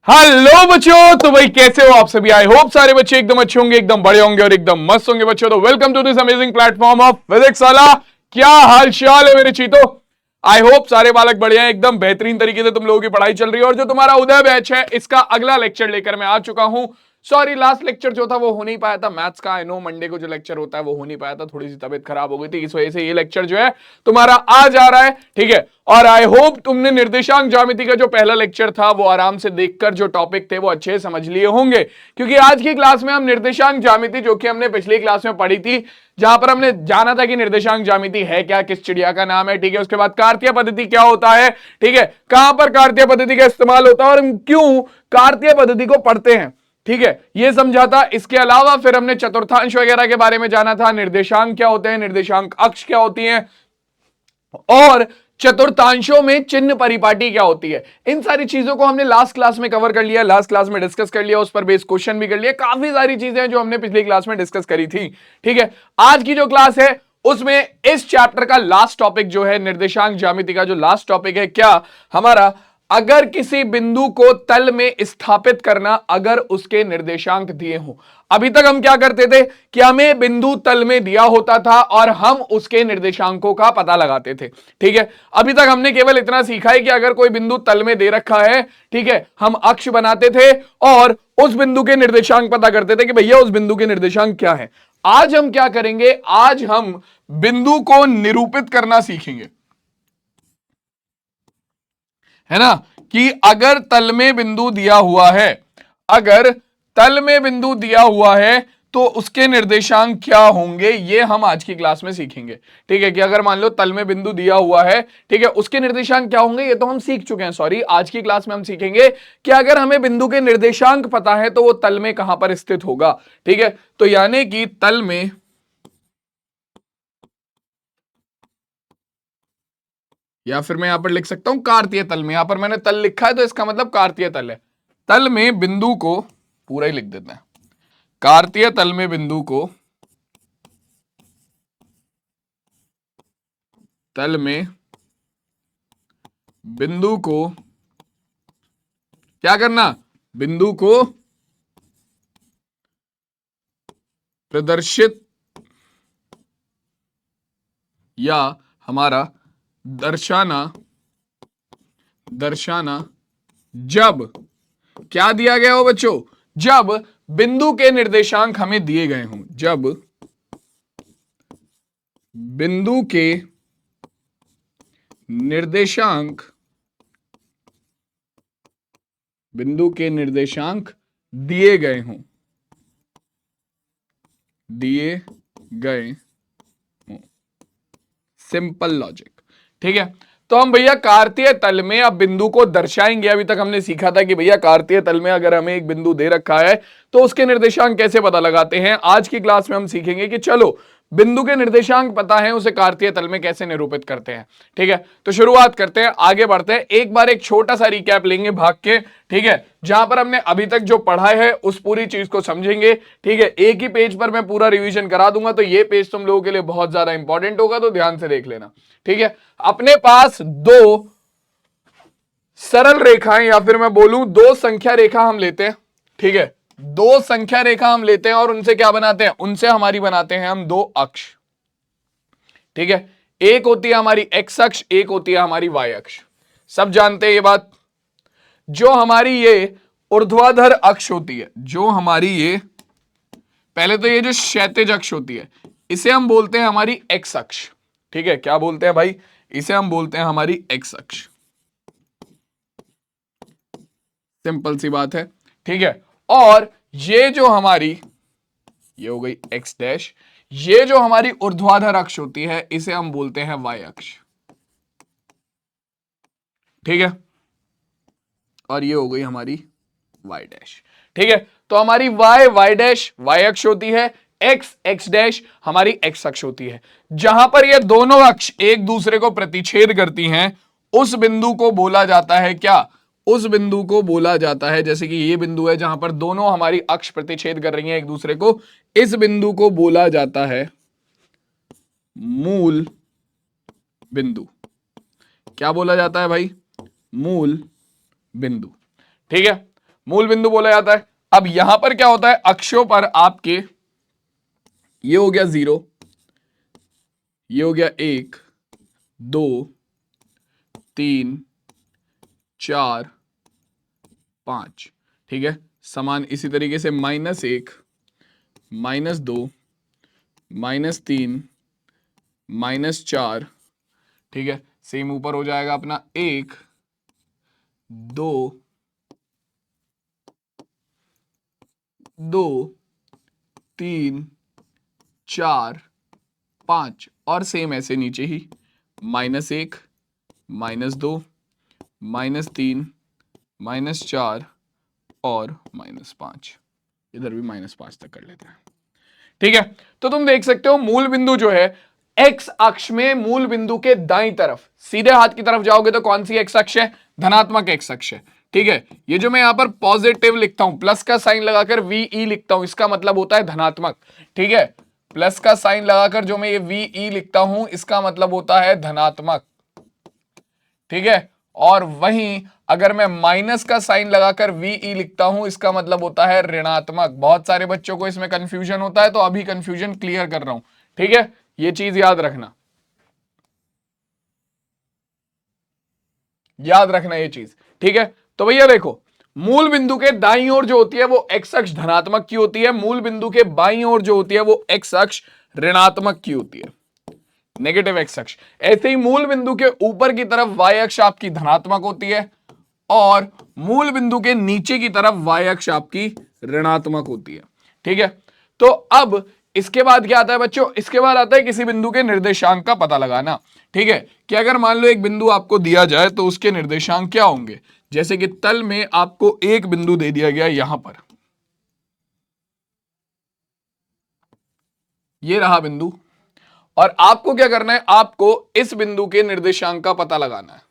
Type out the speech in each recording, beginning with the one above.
Hello बच्चों, तो भाई कैसे हो आप सभी। आई होप सारे बच्चे एकदम अच्छे होंगे, एकदम बड़े होंगे और एकदम मस्त होंगे बच्चों। तो welcome to this amazing platform of Physics Wallah. क्या हाल चाल है मेरे चीतो। आई होप सारे बालक बढ़िया हैं, एकदम बेहतरीन तरीके से तुम लोगों की पढ़ाई चल रही है। और जो तुम्हारा उदय बैच है, इसका अगला लेक्चर लेकर मैं आ चुका हूं। सॉरी, लास्ट लेक्चर जो था वो हो नहीं पाया था मैथ्स का। आई नो मंडे को जो लेक्चर होता है वो हो नहीं पाया था, थोड़ी सी तबीयत खराब हो गई थी, इस वजह से ये लेक्चर जो है तुम्हारा आज आ रहा है। ठीक है, और आई होप तुमने निर्देशांक ज्यामिति का जो पहला लेक्चर था वो आराम से देखकर जो टॉपिक थे वो अच्छे समझ लिए होंगे। क्योंकि आज की क्लास में हम निर्देशांक ज्यामिति, जो कि हमने पिछली क्लास में पढ़ी थी, जहां पर हमने जाना था कि निर्देशांक ज्यामिति है क्या, किस चिड़िया का नाम है, ठीक है, उसके बाद कार्तीय पद्धति क्या होता है, ठीक है, कहां पर कार्तीय पद्धति का इस्तेमाल होता है और हम क्यों कार्तीय पद्धति को पढ़ते हैं, ठीक है, ये समझा था। इसके अलावा फिर हमने चतुर्थांश वगैरह के बारे में जाना था, निर्देशांक क्या होते हैं, निर्देशांक अक्ष क्या होती हैं, और चतुर्थांशों में चिन्ह परिपाटी क्या होती है। इन सारी चीजों को हमने लास्ट क्लास में कवर कर लिया, लास्ट क्लास में डिस्कस कर लिया, उस पर बेस्ड क्वेश्चन भी कर लिया। काफी सारी चीजें हैं जो हमने पिछली क्लास में डिस्कस करी थी। ठीक है, आज की जो क्लास है उसमें इस चैप्टर का लास्ट टॉपिक जो है, निर्देशांक ज्यामिति का जो लास्ट टॉपिक है क्या हमारा, अगर किसी बिंदु को तल में स्थापित करना, अगर उसके निर्देशांक दिए हों। अभी तक हम क्या करते थे कि हमें बिंदु तल में दिया होता था और हम उसके निर्देशांकों का पता लगाते थे। ठीक है, अभी तक हमने केवल इतना सीखा है कि अगर कोई बिंदु तल में दे रखा है, ठीक है, हम अक्ष बनाते थे और उस बिंदु के निर्देशांक पता करते थे कि भैया उस बिंदु के निर्देशांक क्या है। आज हम क्या करेंगे, आज हम बिंदु को निरूपित करना सीखेंगे, है ना, कि अगर तल में बिंदु दिया हुआ है, अगर तल में बिंदु दिया हुआ है तो उसके निर्देशांक क्या होंगे, ये हम आज की क्लास में सीखेंगे। ठीक है, कि अगर मान लो तल में बिंदु दिया हुआ है, ठीक है, उसके निर्देशांक क्या होंगे, ये तो हम सीख चुके हैं। सॉरी, आज की क्लास में हम सीखेंगे कि अगर हमें बिंदु के निर्देशांक पता है तो वो तल में कहां पर स्थित होगा। ठीक है, तो यानी कि तल में, या फिर मैं यहां पर लिख सकता हूं कार्तीय तल में, यहां पर मैंने तल लिखा है तो इसका मतलब कार्तीय तल है। तल में बिंदु को, पूरा ही लिख देते हैं, कार्तीय तल में बिंदु को, तल में बिंदु को क्या करना, बिंदु को प्रदर्शित या हमारा दर्शाना, दर्शाना जब क्या दिया गया हो बच्चों, जब बिंदु के निर्देशांक हमें दिए गए हों, जब बिंदु के निर्देशांक, बिंदु के निर्देशांक दिए गए हों, दिए गए हों, सिंपल लॉजिक। ठीक है, तो हम भैया कार्तीय तल में अब बिंदु को दर्शाएंगे। अभी तक हमने सीखा था कि भैया कार्तीय तल में अगर हमें एक बिंदु दे रखा है तो उसके निर्देशांक कैसे पता लगाते हैं। आज की क्लास में हम सीखेंगे कि चलो बिंदु के निर्देशांक पता है, उसे कार्तीय तल में कैसे निरूपित करते हैं। ठीक है, तो शुरुआत करते हैं, आगे बढ़ते हैं। एक बार एक छोटा सा रिकैप लेंगे भाग के, ठीक है, जहां पर हमने अभी तक जो पढ़ा है उस पूरी चीज को समझेंगे। ठीक है, एक ही पेज पर मैं पूरा रिवीजन करा दूंगा, तो ये पेज तुम लोगों के लिए बहुत ज्यादा इंपॉर्टेंट होगा, तो ध्यान से देख लेना। ठीक है, अपने पास दो सरल रेखाएं, या फिर मैं बोलूं दो संख्या रेखा हम लेते हैं। ठीक है, दो संख्या रेखा हम लेते हैं और उनसे क्या बनाते हैं, उनसे हमारी बनाते हैं हम दो अक्ष। ठीक है, एक होती है हमारी एक्स अक्ष, एक होती है हमारी वाई अक्ष। सब जानते हैं ये बात। जो हमारी ये ऊर्ध्वाधर अक्ष होती है, जो हमारी ये, पहले तो ये जो क्षैतिज अक्ष होती है, इसे हम बोलते हैं हमारी एक्स अक्ष। ठीक है, क्या बोलते हैं भाई, इसे हम बोलते हैं हमारी एक्स अक्ष। सिंपल सी बात है। ठीक है, और ये जो हमारी, ये हो गई एक्स डैश, ये जो हमारी ऊर्ध्वाधर अक्ष होती है इसे हम बोलते हैं वाई अक्ष। ठीक है, और ये हो गई हमारी वाई डैश। ठीक है, तो हमारी वाई डैश वाई अक्ष होती है, एक्स डैश हमारी एक्स अक्ष होती है। जहां पर ये दोनों अक्ष एक दूसरे को प्रतिच्छेद करती हैं, उस बिंदु को बोला जाता है क्या, उस बिंदु को बोला जाता है, जैसे कि ये बिंदु है जहां पर दोनों हमारी अक्ष प्रतिच्छेद कर रही हैं एक दूसरे को, इस बिंदु को बोला जाता है मूल बिंदु। क्या बोला जाता है भाई, मूल बिंदु। ठीक है, मूल बिंदु बोला जाता है। अब यहां पर क्या होता है, अक्षों पर आपके ये हो गया 0, ये हो गया 1, 2, 3, 4, 5, ठीक है। समान इसी तरीके से -1, -2, -3, -4, ठीक है। सेम ऊपर हो जाएगा अपना 1, 2, 2, 3, 4, 5 और सेम ऐसे नीचे ही -1, -2, -3, -4 और -5, इधर भी -5 तक कर लेते हैं, ठीक है। तो तुम देख सकते हो मूल बिंदु जो है एक्स अक्ष में, मूल बिंदु के दाईं तरफ सीधे हाथ की तरफ जाओगे तो कौन सी एक्स अक्ष है, धनात्मक एक्स अक्ष है, ठीक है। ये जो मैं यहां पर पॉजिटिव लिखता हूं, प्लस का साइन लगाकर VE लिखता हूं, इसका मतलब होता है धनात्मक, ठीक है। प्लस का साइन लगाकर जो मैं ये VE लिखता हूं, इसका मतलब होता है धनात्मक, ठीक है। और वहीं अगर मैं माइनस का साइन लगाकर VE लिखता हूं, इसका मतलब होता है ऋणात्मक। बहुत सारे बच्चों को इसमें कंफ्यूजन होता है, तो अभी कंफ्यूजन क्लियर कर रहा हूं, ठीक है। ये चीज याद रखना, याद रखना ये चीज, ठीक है। तो भैया देखो, मूल बिंदु के दाईं ओर जो होती है वो एक्स अक्ष धनात्मक की होती है, मूल बिंदु के बाईं ओर जो होती है वो एक्स अक्ष ऋणात्मक की होती है, नेगेटिव एक्स अक्ष। ऐसे ही मूल बिंदु के ऊपर की तरफ वाई अक्ष आपकी धनात्मक होती है और मूल बिंदु के नीचे की तरफ वाई अक्ष आपकी ऋणात्मक होती है, ठीक है। तो अब इसके बाद क्या आता है बच्चों, इसके बाद आता है किसी बिंदु के निर्देशांक का पता लगाना, ठीक है। कि अगर मान लो एक बिंदु आपको दिया जाए तो उसके निर्देशांक क्या होंगे। जैसे कि तल में आपको एक बिंदु दे दिया गया यहां पर, ये रहा बिंदु, और आपको क्या करना है, आपको इस बिंदु के निर्देशांक का पता लगाना है,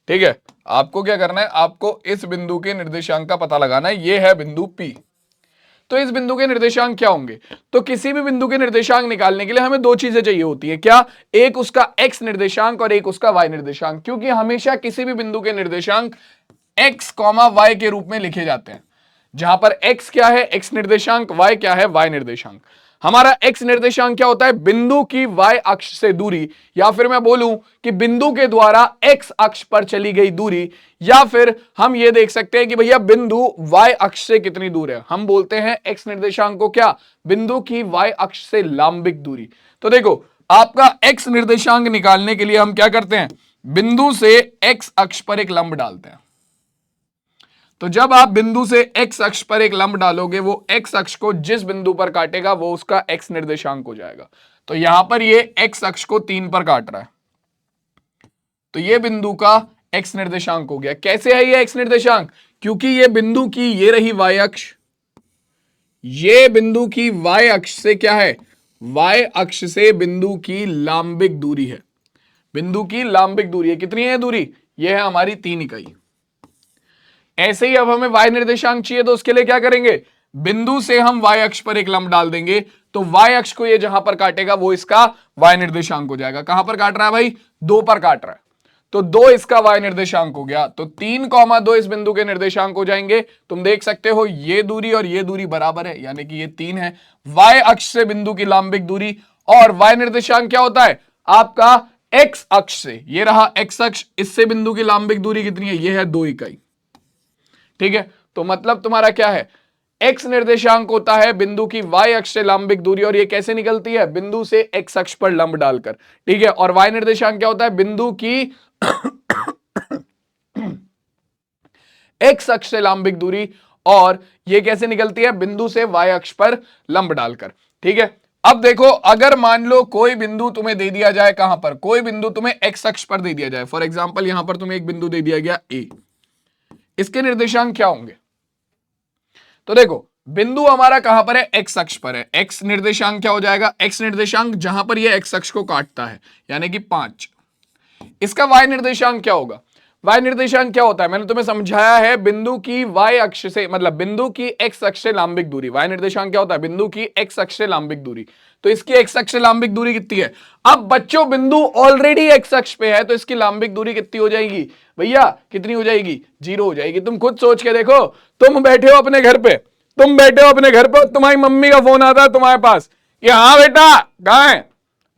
ठीक है। आपको क्या करना है, आपको इस बिंदु के निर्देशांक का पता लगाना है। ये है बिंदु P। तो इस बिंदु के निर्देशांक क्या होंगे, तो किसी भी बिंदु के निर्देशांक निकालने के लिए हमें दो चीजें चाहिए होती है, क्या, एक उसका x निर्देशांक और एक उसका y निर्देशांक, क्योंकि हमेशा किसी भी बिंदु के निर्देशांक x, y के रूप में लिखे जाते हैं, जहां पर x क्या है, x निर्देशांक, y क्या है, y निर्देशांक। हमारा x निर्देशांक क्या होता है, बिंदु की y अक्ष से दूरी, या फिर मैं बोलूं कि बिंदु के द्वारा x अक्ष पर चली गई दूरी, या फिर हम ये देख सकते हैं कि भैया बिंदु y अक्ष से कितनी दूर है। हम बोलते हैं x निर्देशांक को क्या, बिंदु की y अक्ष से लंबिक दूरी। तो देखो, आपका x निर्देशांक निकालने के लिए हम क्या करते हैं, बिंदु से x अक्ष पर एक लंब डालते हैं। तो जब आप बिंदु से x अक्ष पर एक लंब डालोगे, वो x अक्ष को जिस बिंदु पर काटेगा वो उसका x निर्देशांक हो जाएगा। तो यहां पर ये x अक्ष को 3 पर काट रहा है, तो ये बिंदु का x निर्देशांक हो गया। कैसे है ये x निर्देशांक, क्योंकि ये बिंदु की ये रही y अक्ष, ये बिंदु की y अक्ष से क्या है, y अक्ष से बिंदु की लंबिक दूरी है। बिंदु की लंबिक दूरी है, कितनी है दूरी, ये है हमारी 3 इकाई। ऐसे ही अब हमें y निर्देशांक चाहिए, तो उसके लिए क्या करेंगे, बिंदु से हम y अक्ष पर एक लंब डाल देंगे, तो y अक्ष को ये जहां पर काटेगा वो इसका y निर्देशांक हो जाएगा। कहां पर काट रहा है भाई, 2 पर काट रहा है, तो 2 इसका y निर्देशांक हो गया। तो 3,2 इस बिंदु के निर्देशांक हो जाएंगे। तुम देख सकते हो ये दूरी और ये दूरी बराबर है, यानी कि ये 3 है y अक्ष से बिंदु की लंबिक दूरी, और y निर्देशांक क्या होता है आपका x अक्ष से, ये रहा x अक्ष, इससे बिंदु की लंबिक दूरी कितनी है, ये है 2 इकाई, ठीक है। तो मतलब तुम्हारा क्या है, x निर्देशांक होता है बिंदु की y अक्ष से लंबिक दूरी, और ये कैसे निकलती है, बिंदु से x अक्ष पर लंब डालकर, ठीक है। और y निर्देशांक क्या होता है, बिंदु की x अक्ष से लंबिक दूरी, और ये कैसे निकलती है, बिंदु से y अक्ष पर लंब डालकर, ठीक है। अब देखो, अगर मान लो कोई बिंदु तुम्हें दे दिया जाए, कहां पर, कोई बिंदु तुम्हें x अक्ष पर दे दिया जाए, फॉर एग्जांपल यहां पर तुम्हें एक बिंदु दे दिया गया A, इसके निर्देशांक क्या होंगे। तो देखो, बिंदु हमारा कहां पर है, x अक्ष पर है, x निर्देशांक क्या हो जाएगा, x निर्देशांक जहां पर ये x अक्ष को काटता है, यानी कि 5। इसका y निर्देशांक क्या होगा, वाई निर्देशांक क्या होता है, मैंने तुम्हें समझाया है, बिंदु की वाई अक्ष से, मतलब बिंदु की एक्स अक्ष से लांबिक दूरी। वाई निर्देशांक क्या होता है, बिंदु की एक्स अक्ष से लांबिक दूरी। तो इसकी एक्स अक्ष से लांबिक दूरी कितनी है? अब बच्चों बिंदु ऑलरेडी एक्स अक्ष पे है, तो इसकी लांबिक दूरी कितनी हो जाएगी भैया, कितनी हो जाएगी? 0 हो जाएगी। तुम खुद सोच के देखो, तुम बैठे हो अपने घर पे, तुम्हारी मम्मी का फोन आता है तुम्हारे पास कि हाँ बेटा कहाँ है,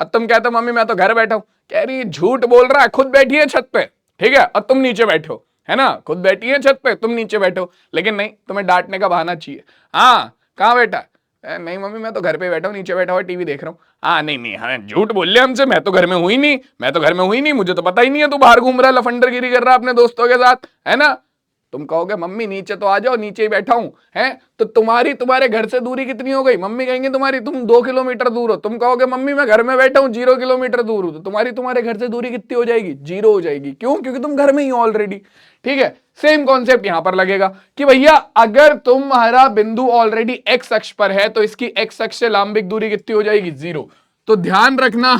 अब तुम कहते हो मम्मी मैं तो घर बैठा हूं, कह रही झूठ बोल रहा है, खुद बैठी है छत पे, ठीक है, और तुम नीचे बैठो, है ना, खुद बैठी है छत पे, तुम नीचे बैठो, लेकिन नहीं, तुम्हें डांटने का बहाना चाहिए। हाँ कहाँ बैठा? नहीं मम्मी मैं तो घर पे बैठा हूँ, नीचे बैठा हुआ टीवी देख रहा हूँ। हाँ नहीं नहीं, हाँ झूठ बोल लिया हमसे, मैं तो घर में हुई नहीं, मुझे तो पता ही नहीं है तू बाहर घूम रहा है, लफंडरगिरी कर रहा है अपने दोस्तों के साथ, है ना। तुम कहोगे मम्मी नीचे तो आ जाओ, नीचे ही बैठा हूं, है, तो तुम्हारे घर से दूरी कितनी हो गई? मम्मी कहेंगे तुम्हारी तुम 2 किलोमीटर दूर हो। तुम कहोगे मम्मी मैं घर में बैठा हूं 0 किलोमीटर दूर हूं, तो तुम्हारे घर से दूरी कितनी हो जाएगी? 0 हो जाएगी। क्यों? क्योंकि तुम घर में ही हो ऑलरेडी। ठीक है, सेम कॉन्सेप्ट यहां पर लगेगा कि भैया अगर तुम्हारा बिंदु ऑलरेडी एक्स अक्ष पर है तो इसकी एक्स अक्ष से लांबिक दूरी कितनी हो जाएगी? 0। तो ध्यान रखना,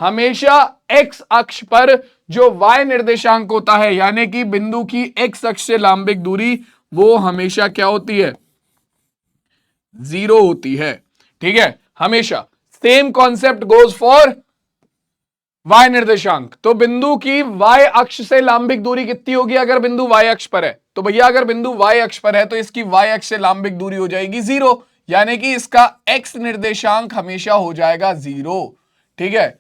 हमेशा एक्स अक्ष पर जो y निर्देशांक होता है, यानी कि बिंदु की एक्स अक्ष से लांबिक दूरी, वो हमेशा क्या होती है? 0 होती है। ठीक है, हमेशा। Same concept goes for y निर्देशांक। तो बिंदु की y अक्ष से लांबिक दूरी कितनी होगी अगर बिंदु y अक्ष पर है? तो भैया अगर बिंदु y अक्ष पर है तो इसकी y अक्ष से लांबिक दूरी हो जाएगी 0, यानी कि इसका x निर्देशांक हमेशा हो जाएगा 0। ठीक है,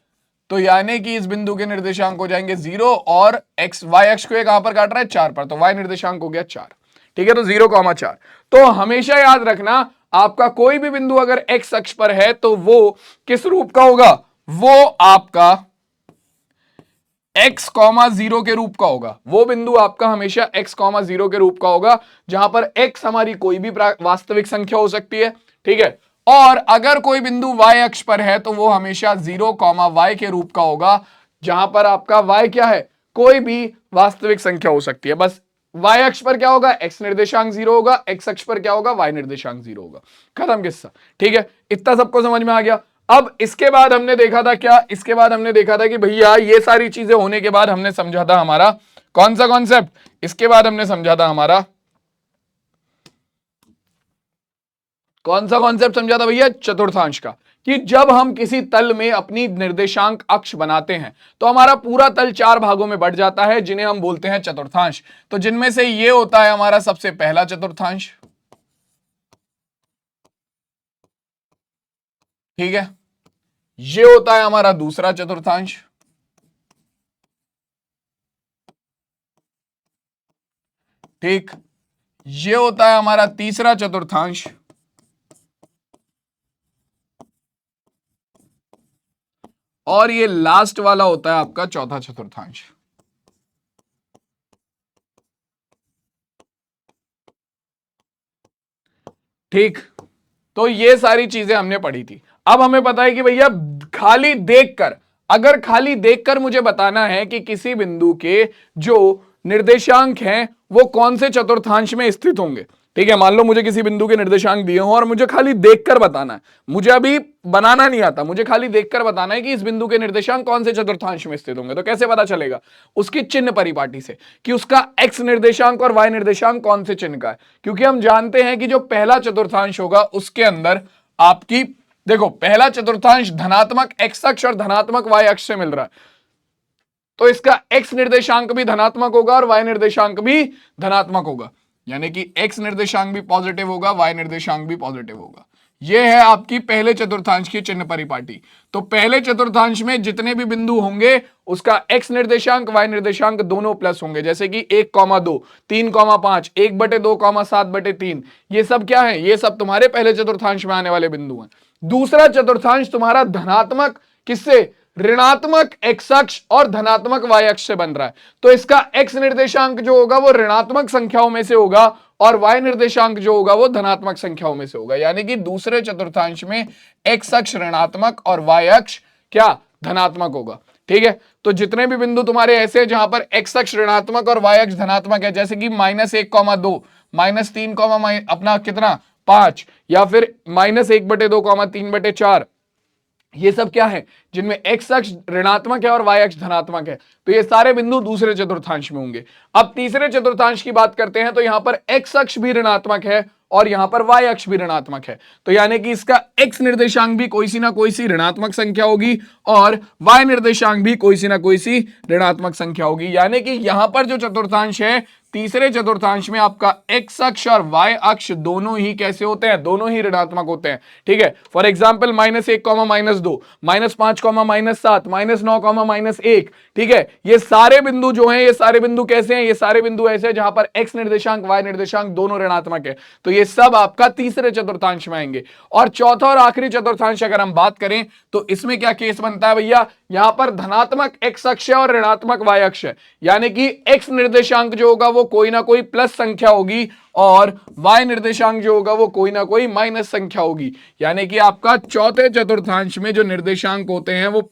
तो यानी कि इस बिंदु के निर्देशांक हो जाएंगे 0 और x y अक्ष को कहां पर काट रहा है? 4 पर, तो y निर्देशांक हो गया 4। ठीक है, तो 0,4। तो हमेशा याद रखना, आपका कोई भी बिंदु अगर x अक्ष पर है तो वो किस रूप का होगा? वो आपका x, 0 के रूप का होगा। वो बिंदु आपका हमेशा x, 0 के रूप का होगा, जहां पर x हमारी कोई भी वास्तविक संख्या हो सकती है। ठीक है, और अगर कोई बिंदु y अक्ष पर है तो वो हमेशा 0, y के रूप का होगा, जहां पर आपका y क्या है? कोई भी वास्तविक संख्या हो सकती है। बस y अक्ष पर क्या होगा? x निर्देशांक 0 होगा, x अक्ष पर क्या होगा? y निर्देशांक 0 होगा। खत्म किस्सा। ठीक है, इतना सबको समझ में आ गया। अब इसके बाद हमने देखा था क्या? इसके बाद हमने देखा था कि भैया ये सारी चीजें होने के बाद हमने समझा था हमारा कौन सा कॉन्सेप्ट? इसके बाद हमने समझा था हमारा कौन सा कॉन्सेप्ट समझा था भैया? चतुर्थांश का। कि जब हम किसी तल में अपनी निर्देशांक अक्ष बनाते हैं तो हमारा पूरा तल 4 भागों में बढ़ जाता है, जिन्हें हम बोलते हैं चतुर्थांश। तो जिनमें से ये होता है हमारा सबसे पहला चतुर्थांश। ठीक है, ये होता है हमारा दूसरा चतुर्थांश। ठीक, ये होता है हमारा तीसरा चतुर्थांश। और ये लास्ट वाला होता है आपका चौथा चतुर्थांश। ठीक, तो ये सारी चीजें हमने पढ़ी थी। अब हमें पता है कि भैया खाली देखकर, अगर खाली देखकर मुझे बताना है कि किसी बिंदु के जो निर्देशांक हैं वो कौन से चतुर्थांश में स्थित होंगे। ठीक है, मान लो मुझे किसी बिंदु के निर्देशांक दिए हों और मुझे खाली देखकर बताना है, मुझे अभी बनाना नहीं आता, मुझे खाली देखकर बताना है कि इस बिंदु के निर्देशांक कौन से चतुर्थांश में स्थित होंगे। तो कैसे पता चलेगा? उसकी चिन्ह परिपाटी से, कि उसका x निर्देशांक और y निर्देशांक कौन से चिन्ह का है। क्योंकि हम जानते हैं कि जो पहला चतुर्थांश होगा उसके अंदर आपकी, देखो पहला चतुर्थांश धनात्मक x अक्ष और धनात्मक y अक्ष से मिल रहा है, तो इसका x निर्देशांक भी धनात्मक होगा और y निर्देशांक भी धनात्मक होगा, यानी कि x निर्देशांक भी पॉजिटिव होगा, y निर्देशांक भी पॉजिटिव होगा। यह है आपकी पहले चतुर्थांश की चिन्ह परिपाटी। तो पहले चतुर्थांश में जितने भी बिंदु होंगे उसका x निर्देशांक, y निर्देशांक दोनों प्लस होंगे, जैसे कि 1,2, 3,5, 1/2, 7/3, ये सब क्या है? ये सब तुम्हारे पहले चतुर्थांश में आने वाले बिंदु हैं। दूसरा चतुर्थांश तुम्हारा धनात्मक किससे? ऋणात्मक x अक्ष और धनात्मक y अक्ष से बन रहा है, तो इसका x निर्देशांक जो होगा वो ऋणात्मक संख्याओं में से होगा और y निर्देशांक जो होगा वो धनात्मक संख्याओं में से होगा, यानी कि दूसरे चतुर्थांश में x अक्ष ऋणात्मक और y अक्ष क्या? धनात्मक होगा। ठीक है, तो जितने भी बिंदु तुम्हारे ऐसे जहां पर x अक्ष ऋणात्मक और y अक्ष धनात्मक है, जैसे कि -1,2, -3, अपना कितना 5, या फिर -1/2, 3/4, ये सब क्या है, जिनमें एक्स अक्ष ऋणात्मक है और वाई अक्ष धनात्मक है, तो ये सारे बिंदु दूसरे चतुर्थांश में होंगे। अब तीसरे चतुर्थांश की बात करते हैं, तो यहां पर एक्स अक्ष भी ऋणात्मक है और यहां पर वाई अक्ष भी ऋणात्मक है, तो यानी कि इसका एक्स निर्देशांक भी कोई सी ना कोई सी ऋणात्मक संख्या होगी और वाई निर्देशांक भी कोई सी ना कोई सी ऋणात्मक संख्या होगी। यानी कि यहां पर जो चतुर्थांश है, तीसरे चतुर्थांश में आपका एक्स अक्ष और वाई अक्ष दोनों ही कैसे होते हैं, दोनों ही ऋणात्मक होते हैं। ठीक है, फॉर एग्जाम्पल -1, -2, -5, -7, -9, -1। ठीक है, ये सारे बिंदु जो हैं, ये सारे बिंदु कैसे हैं, ये सारे बिंदु ऐसे हैं जहां पर एक्स निर्देशांक वाई निर्देशांक दोनों ऋणात्मक है, तो ये सब आपका तीसरे चतुर्थांश में आएंगे। और चौथा और आखिरी चतुर्थांश अगर हम बात करें तो इसमें क्या केस बनता है भैया, यहां पर धनात्मक एक्स अक्ष है और ऋणात्मक वाई अक्ष है, यानी कि एक्स निर्देशांक जो होगा वो कोई ना कोई प्लस संख्या होगी और वाई निर्देशांक जो होगा वो कोई ना कोई माइनस संख्या होगी। यानी कि आपका चौथे चतुर्थांश में जो निर्देशांक होते हैं वो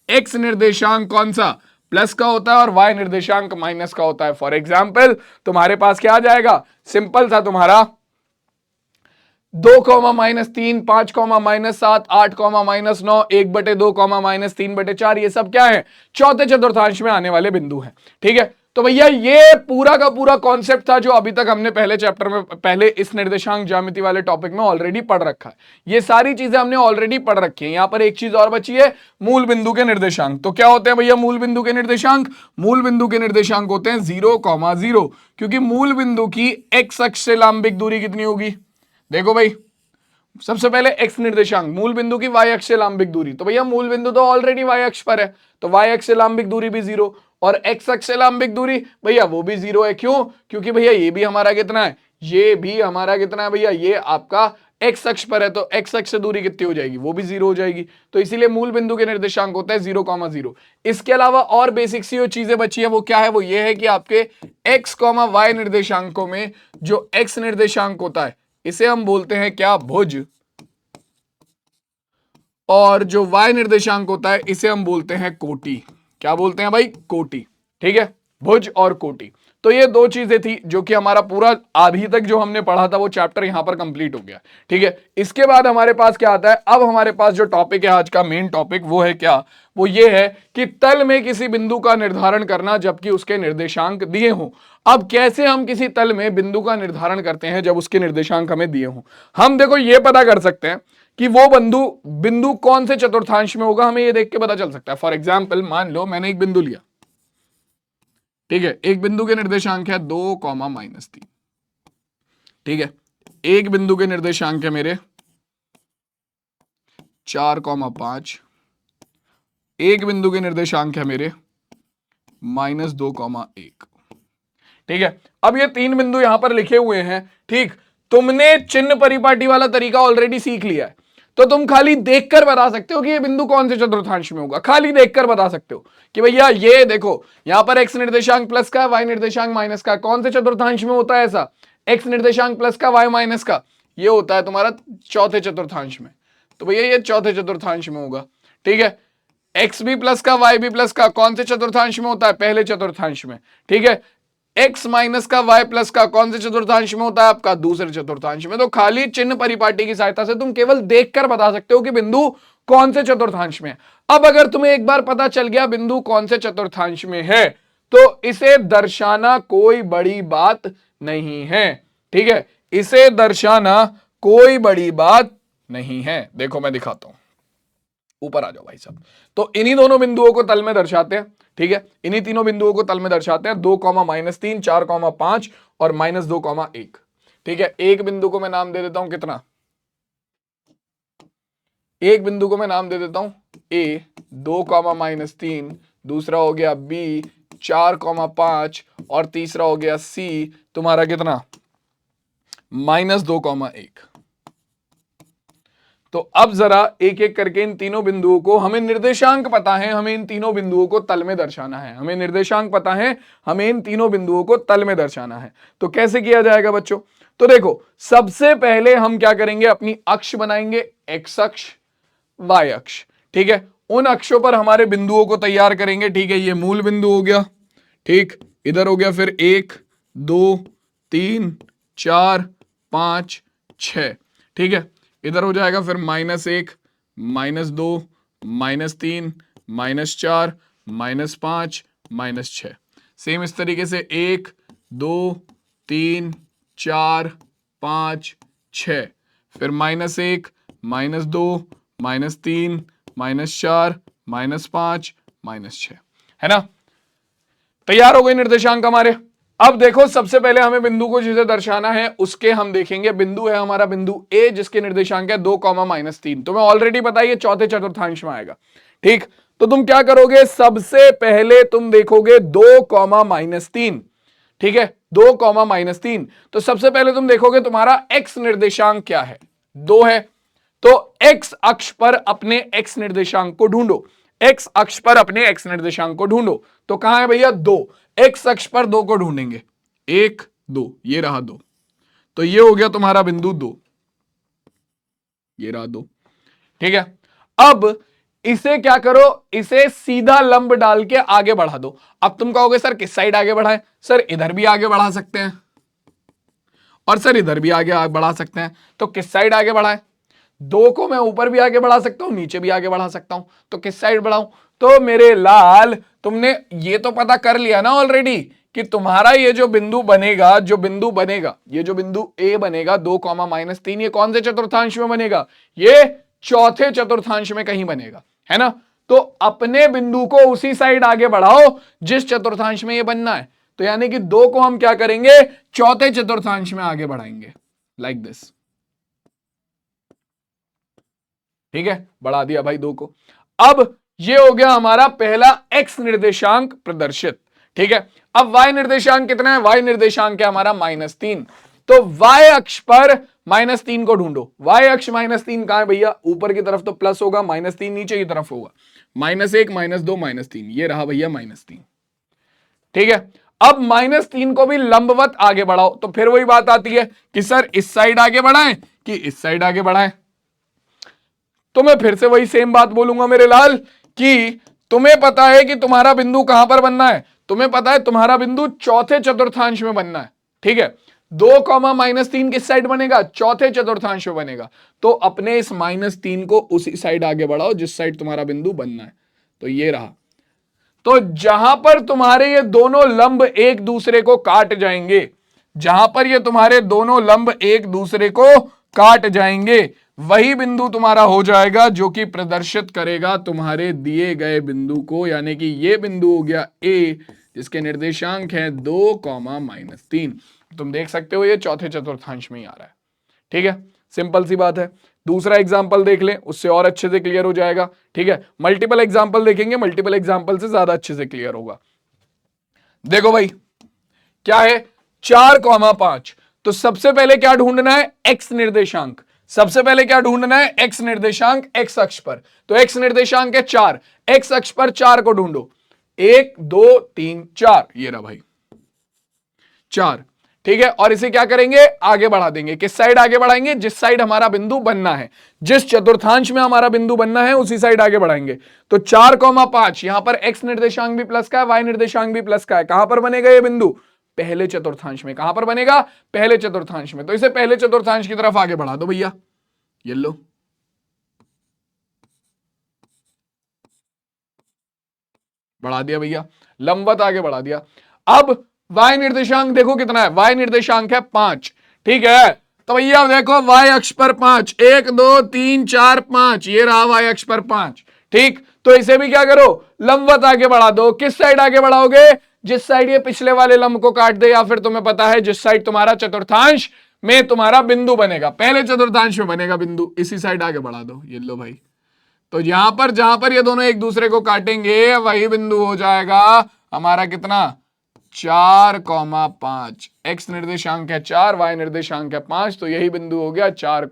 एक्स निर्देशांक कौन सा, प्लस का होता है और वाई निर्देशांक माइनस का होता है। फॉर एग्जाम्पल तुम्हारे पास क्या आ जाएगा, सिंपल था तुम्हारा 2, -3, 5, -7, 8, -9, 1/2, -3/4, ये सब क्या है, चौथे चतुर्थांश में आने वाले बिंदु हैं। ठीक है, तो भैया ये पूरा का पूरा कॉन्सेप्ट था जो अभी तक हमने पहले चैप्टर में, पहले इस निर्देशांक ज्यामिति वाले टॉपिक में ऑलरेडी पढ़ रखा है। ये सारी चीजें हमने ऑलरेडी पढ़ रखी है। यहां पर एक चीज और बची है, मूल बिंदु के निर्देशांक। तो क्या होते हैं भैया मूल बिंदु के निर्देशांक, मूल बिंदु के निर्देशांक होते हैं 0, 0, क्योंकि मूल बिंदु की एक्स अक्ष से लंबिक दूरी कितनी होगी, देखो भाई सबसे पहले एक्स निर्देशांक, मूल बिंदु की वाई अक्ष से लंबिक दूरी, तो भैया मूल बिंदु तो ऑलरेडी वाई अक्ष पर है, तो वाई अक्ष से लंबिक दूरी भी 0 और एक्स अक्ष से लंबिक दूरी भैया वो भी 0 है। क्यों, क्योंकि भैया ये भी हमारा कितना है, ये भी हमारा कितना है भैया, ये आपका एक्स अक्ष पर है, तो एक्स अक्ष से दूरी कितनी हो जाएगी, वो भी 0 हो जाएगी। तो इसीलिए मूल बिंदु के निर्देशांक होता है 0, 0। इसके अलावा और बेसिक सी जो चीजें बची है वो क्या है, वो ये है कि आपके एक्स, वाई निर्देशांकों में जो एक्स निर्देशांक होता है इसे हम बोलते हैं क्या, भुज, और जो वाई निर्देशांक होता है इसे हम बोलते हैं कोटि। क्या बोलते हैं भाई, कोटि। ठीक है, भुज और कोटि। तो ये दो चीजें थी जो कि हमारा पूरा अभी तक जो हमने पढ़ा था वो चैप्टर यहां पर कंप्लीट हो गया। ठीक है, इसके बाद हमारे पास क्या आता है, अब हमारे पास जो टॉपिक है आज का मेन टॉपिक वो है क्या, वो ये है कि तल में किसी बिंदु का निर्धारण करना जबकि उसके निर्देशांक दिए हों। अब कैसे हम किसी तल में बिंदु का निर्धारण करते हैं जब उसके निर्देशांक हमें दिए हों, हम देखो ये पता कर सकते हैं कि वो बिंदु कौन से चतुर्थांश में होगा, हमें ये देख के पता चल सकता है। फॉर एग्जाम्पल मान लो मैंने एक बिंदु लिया, ठीक है, एक बिंदु के निर्देशांक है 2, -3। ठीक है, एक बिंदु के निर्देशांक है मेरे 4, 5। एक बिंदु के निर्देशांक है मेरे -2, 1। ठीक है, अब ये 3 बिंदु यहां पर लिखे हुए हैं। ठीक, तुमने चिन्ह परिपाटी वाला तरीका ऑलरेडी सीख लिया है, तो तुम खाली देखकर बता सकते हो कि ये बिंदु कौन से चतुर्थांश में होगा। खाली देखकर बता सकते हो कि भैया ये देखो यहां पर एक्स निर्देशांक प्लस का, वाई निर्देशांक माइनस का, कौन से चतुर्थांश में होता है ऐसा, एक्स निर्देशांक प्लस का, वाई माइनस का, ये होता है तुम्हारा चौथे चतुर्थांश में, तो भैया ये चौथे चतुर्थांश में होगा। ठीक है, एक्स भी प्लस का, वाई भी प्लस का, कौन से चतुर्थांश में होता है, पहले चतुर्थांश में। ठीक है, एक्स माइनस का, वाई प्लस का, कौन से चतुर्थांश में होता है, आपका दूसरे चतुर्थांश में। तो खाली चिन्ह परिपाटी की सहायता से तुम केवल देखकर बता सकते हो कि बिंदु कौन से चतुर्थांश में है। अब अगर तुम्हें एक बार पता चल गया बिंदु कौन से चतुर्थांश में है, तो इसे दर्शाना कोई बड़ी बात नहीं है। ठीक है, इसे दर्शाना कोई बड़ी बात नहीं है। देखो मैं दिखाता हूं, ऊपर आ जाओ भाई साहब। तो इन्हीं दोनों बिंदुओं को तल में दर्शाते हैं। ठीक है, इन्हीं तीनों बिंदुओं को तल में दर्शाते हैं 2, -3, 4, 5 और -2, 1। ठीक है, एक बिंदु को मैं नाम दे देता हूं कितना, एक बिंदु को मैं नाम दे देता हूं A, 2, -3, दूसरा हो गया B, 4, 5 और तीसरा हो गया C तुम्हारा कितना, -2, 1। तो अब जरा एक एक करके इन तीनों बिंदुओं को, हमें निर्देशांक पता है, हमें इन तीनों बिंदुओं को तल में दर्शाना है। हमें निर्देशांक पता है, हमें इन तीनों बिंदुओं को तल में दर्शाना है। तो कैसे किया जाएगा बच्चों, तो देखो सबसे पहले हम क्या करेंगे, अपनी अक्ष बनाएंगे, एक्स अक्ष, वाई अक्ष। ठीक है, उन अक्षों पर हमारे बिंदुओं को तैयार करेंगे। ठीक है, ये मूल बिंदु हो गया, ठीक, इधर हो गया फिर 1, 2, 3, 4, 5, 6। ठीक है, इधर हो जाएगा फिर -1, -2, -3, -4, -5, -6। सेम इस तरीके से 1, 2, 3, 4, 5, 6, फिर -1, -2, -3, -4, -5, -6, है ना। तैयार हो गए निर्देशांक हमारे। अब देखो सबसे पहले हमें बिंदु को जिसे दर्शाना है उसके हम देखेंगे। बिंदु है हमारा बिंदु ए जिसके निर्देशांक है 2, -3। तुम्हें ऑलरेडी पता है ये चौथे चतुर्थांश में आएगा। ठीक, तो तुम क्या करोगे, सबसे पहले तुम देखोगे 2, -3। ठीक है, 2, -3। तो सबसे पहले तुम देखोगे तुम्हारा एक्स निर्देशांक क्या है, 2 है। तो एक्स अक्ष पर अपने एक्स निर्देशांक को ढूंढो। एक्स अक्ष पर अपने एक्स निर्देशांक को ढूंढो। तो कहां है भैया, 2। एक्स अक्ष पर 2 को ढूंढेंगे, 1, 2, ये रहा 2। तो ये हो गया तुम्हारा बिंदु 2, ये रहा 2। ठीक है, अब इसे क्या करो, इसे सीधा लंब डाल के आगे बढ़ा दो। अब तुम कहोगे सर किस साइड आगे बढ़ाएं, सर इधर भी आगे बढ़ा सकते हैं और सर इधर भी आगे बढ़ा सकते हैं। तो किस साइड आगे बढ़ाएं, 2 को मैं ऊपर भी आगे बढ़ा सकता हूं, नीचे भी आगे बढ़ा सकता हूं। तो किस साइड बढ़ाऊं, तो मेरे लाल तुमने ये तो पता कर लिया ना ऑलरेडी कि तुम्हारा ये जो बिंदु बनेगा, ये जो बिंदु ए बनेगा 2, -3, ये कौन से चतुर्थांश में बनेगा, ये चौथे चतुर्थांश में कहीं बनेगा, है ना। तो अपने बिंदु को उसी साइड आगे बढ़ाओ जिस चतुर्थांश में ये बनना है। तो यानी कि 2 को हम क्या करेंगे, चौथे चतुर्थांश में आगे बढ़ाएंगे, लाइक दिस। ठीक है, बढ़ा दिया भाई 2 को। अब ये हो गया हमारा पहला एक्स निर्देशांक प्रदर्शित। ठीक है, अब वाई निर्देशांक कितना है, वाई निर्देशांक है हमारा -3। तो वाई अक्ष पर -3 को ढूंढो। वाई अक्ष -3 कहां है भैया, ऊपर की तरफ तो प्लस होगा, -3 नीचे की तरफ होगा, -1, -2, -3, ये रहा भैया -3। ठीक है, अब -3 को भी लंबवत आगे बढ़ाओ। तो फिर वही बात आती है कि सर इस साइड आगे बढ़ाएं कि इस साइड आगे बढ़ाएं। तो मैं फिर से वही सेम बात बोलूंगा मेरे लाल कि तुम्हें पता है कि तुम्हारा बिंदु कहां पर बनना है, तुम्हें पता है तुम्हारा बिंदु चौथे चतुर्थांश में बनना है। ठीक है, 2, -3 किस साइड बनेगा, चौथे चतुर्थांश में बनेगा। तो अपने इस -3 को उसी साइड आगे बढ़ाओ जिस साइड तुम्हारा बिंदु बनना है। तो ये रहा। तो जहां पर तुम्हारे ये दोनों लंब एक दूसरे को काट जाएंगे, जहां पर ये तुम्हारे दोनों लंब एक दूसरे को काट जाएंगे, वही बिंदु तुम्हारा हो जाएगा जो कि प्रदर्शित करेगा तुम्हारे दिए गए बिंदु को। यानी कि ये बिंदु हो गया ए जिसके निर्देशांक है 2, -3। तुम देख सकते हो ये चौथे चतुर्थांश में ही आ रहा है। ठीक है, सिंपल सी बात है। दूसरा एग्जाम्पल देख लें, उससे और अच्छे से क्लियर हो जाएगा। ठीक है, मल्टीपल एग्जाम्पल देखेंगे, मल्टीपल एग्जाम्पल से ज्यादा अच्छे से क्लियर होगा। देखो भाई क्या है, 4, 5। तो सबसे पहले क्या ढूंढना है, एक्स निर्देशांक। सबसे पहले क्या ढूंढना है, एक्स निर्देशांक एक्स अक्ष पर। तो एक्स निर्देशांक है 4, एक्स अक्ष पर 4 को ढूंढो, 1, 2, 3, 4, ये रहा भाई 4। ठीक है, और इसे क्या करेंगे, आगे बढ़ा देंगे। किस साइड आगे बढ़ाएंगे, जिस साइड हमारा बिंदु बनना है, जिस चतुर्थांश में हमारा बिंदु बनना है उसी साइड आगे बढ़ाएंगे। तो 4, 5, यहां पर एक्स निर्देशांक भी प्लस का है, वाई निर्देशांक भी प्लस का है। कहां पर बनेगा ये बिंदु, पहले चतुर्थांश में। कहां पर बनेगा, पहले चतुर्थांश में। तो इसे पहले चतुर्थांश की तरफ आगे बढ़ा दो भैया, ये लो। बढ़ा दिया भैया, लंबवत आगे बढ़ा दिया। अब वाई निर्देशांक देखो कितना है, वाई निर्देशांक है 5। ठीक है, तो भैया देखो वाई अक्ष पर 5, 1, 2, 3, 4, 5, ये रहा वाई अक्ष पर 5। ठीक, तो इसे भी क्या करो, लंबवत आगे बढ़ा दो। किस साइड आगे बढ़ाओगे, जिस साइड ये पिछले वाले लंब को काट दे, या फिर तुम्हें पता है जिस साइड तुम्हारा चतुर्थांश में तुम्हारा बिंदु बनेगा, पहले चतुर्थांश में बनेगा बिंदु, इसी साइड आगे बढ़ा दो। ये लो भाई, तो जहां पर ये दोनों एक दूसरे को काटेंगे वही बिंदु हो जाएगा हमारा कितना, 4, 5। एक्स निर्देशांक है 4, वाई निर्देशांक है 5, तो यही बिंदु हो गया 4,